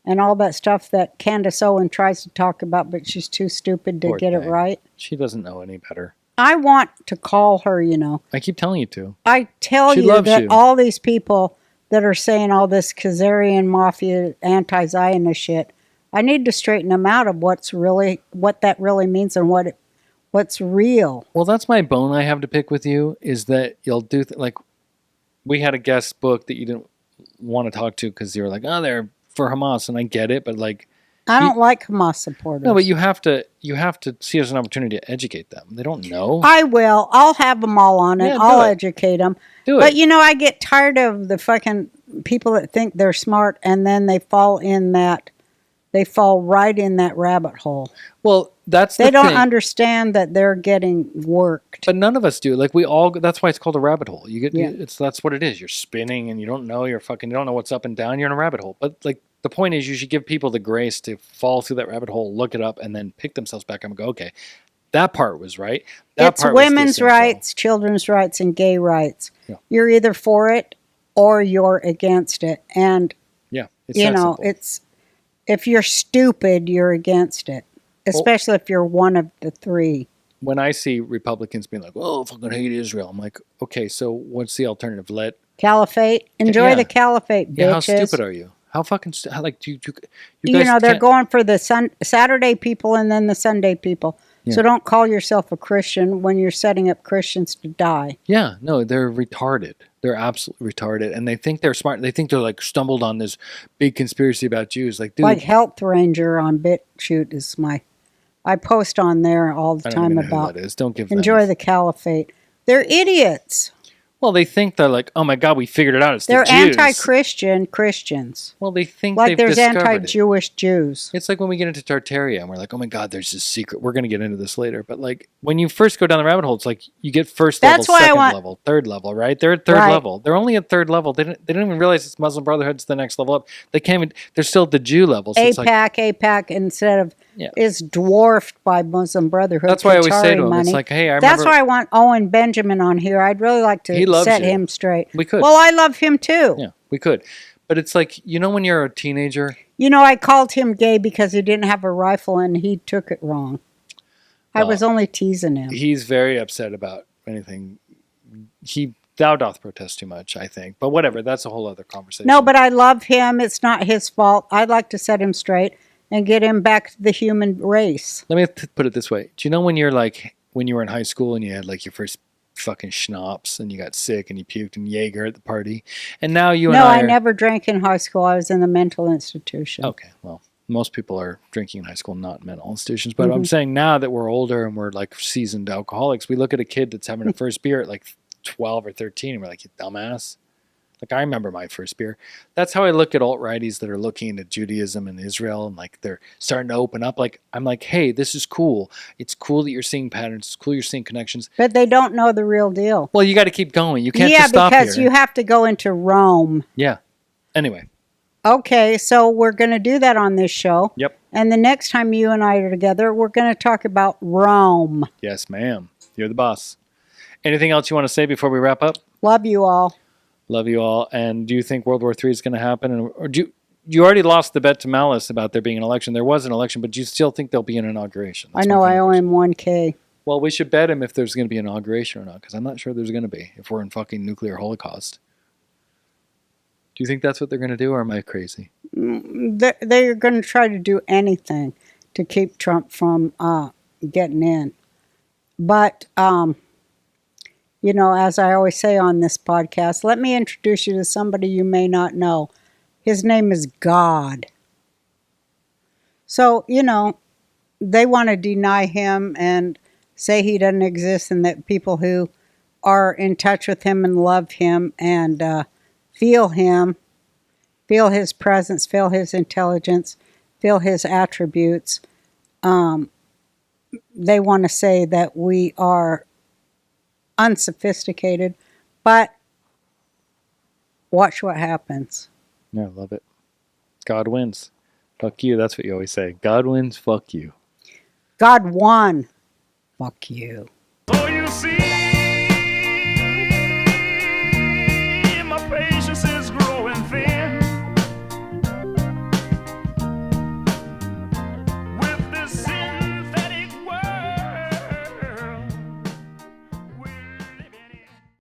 S1: and all that stuff that Candace Owen tries to talk about, but she's too stupid to get it right. She
S3: doesn't know any better.
S1: I want to call her,
S3: I keep telling you to.
S1: I tell you that all these people that are saying all this Khazarian mafia anti-Zionist shit, I need to straighten them out of what that really means and what's real.
S3: Well, that's my bone I have to pick with you, is that you'll do like, we had a guest book that you didn't want to talk to because you were like, oh, they're for Hamas, and I get it, but like,
S1: I don't like Hamas supporters.
S3: No, but you have to see it as an opportunity to educate them. They don't know.
S1: I will. I'll have them all on it. I'll educate them.
S3: Do it.
S1: But I get tired of the fucking people that think they're smart and then they fall right in that rabbit hole.
S3: Well,
S1: they don't understand that they're getting worked.
S3: But none of us do. Like that's why it's called a rabbit hole. That's what it is. You're spinning and you don't know you don't know what's up and down. You're in a rabbit hole. But like, the point is, you should give people the grace to fall through that rabbit hole, look it up, and then pick themselves back up and go, okay, that part was right.
S1: It's women's rights, children's rights, and gay rights. Yeah. You're either for it or you're against it. And, it's if you're stupid, you're against it, especially if you're one of the three.
S3: When I see Republicans being like, oh, fucking hate Israel, I'm like, okay, so what's the alternative?
S1: Caliphate? Enjoy the caliphate, bitches.
S3: Yeah, how stupid are you? How fucking do you guys
S1: they're going for the Saturday people and then the Sunday people. Yeah. So don't call yourself a Christian when you're setting up Christians to die. Yeah, no, they're retarded. They're absolutely retarded, and they think they're smart. They think they're like stumbled on this big conspiracy about Jews. Like, dude, like Health Ranger on BitChute is I post on there all the time about. Don't give them. Enjoy the caliphate. They're idiots. Well, they think they're like, oh my God, we figured it out. It's the Jews. They're anti-Christian Christians. Well, they think like there's anti-Jewish Jews. It's like when we get into Tartaria and we're like, oh my God, there's this secret. We're going to get into this later. But like when you first go down the rabbit hole, it's like you get first level, second level, third level, right? They're at third level. They're only at third level. They don't even realize it's Muslim Brotherhood's the next level up. They can't even, they're still at the Jew level. So APAC instead of is dwarfed by Muslim Brotherhood. That's why I always say to them, it's like, hey, I remember. That's why I want Owen Benjamin on here. I'd really like to set him straight. We could. Well, I love him too. Yeah, we could. But it's like, when you're a teenager. I called him gay because he didn't have a rifle and he took it wrong. I was only teasing him. He's very upset about anything. Thou doth protest too much, I think. But whatever, that's a whole other conversation. No, but I love him. It's not his fault. I'd like to set him straight and get him back to the human race. Let me put it this way. Do you know when you were in high school and you had like your first fucking schnapps and you got sick and you puked in Jaeger at the party, and now I never drank in high school. I was in the mental institution. Okay, well,
S3: most people are drinking in high school, not in mental institutions. But I'm saying now that we're older and we're like seasoned alcoholics, we look at a kid that's having a first beer at like 12 or 13 and we're like, you dumbass. Like, I remember my first beer. That's how I look at alt-righties that are looking into Judaism and Israel, and like they're starting to open up. Like, I'm like, hey, this is cool. It's cool that you're seeing patterns. It's cool you're seeing connections.
S1: But they don't know the real deal.
S3: Well, you got to keep going. You can't just stop
S1: Yeah,
S3: here.
S1: because you have to go into Rome.
S3: Yeah. Anyway.
S1: Okay, so we're going to do that on this show.
S3: Yep.
S1: And the next time you and I are together, we're going to talk about Rome.
S3: Yes, ma'am. You're the boss. Anything else you want to say before we wrap up?
S1: Love you all.
S3: Love you all. And do you think World War III is going to happen? Or do you already lost the bet to Malice about there being an election? There was an election, but do you still think there'll be an inauguration?
S1: I know, I owe him $1,000.
S3: Well, we should bet him if there's going to be an inauguration or not, because I'm not sure there's going to be if we're in fucking nuclear holocaust. Do you think that's what they're going to do, or am I crazy?
S1: They're going to try to do anything to keep Trump from getting in. But, you know, as I always say on this podcast, let me introduce you to somebody you may not know. His name is God. So, you know, they want to deny him and say he doesn't exist, and that people who are in touch with him and love him and feel him, feel his presence, feel his intelligence, feel his attributes, they want to say that we are unsophisticated, but watch what happens.
S3: Yeah, I love it. God wins. Fuck you. That's what you always say. God wins. Fuck you.
S1: God won. Fuck you.
S2: So you see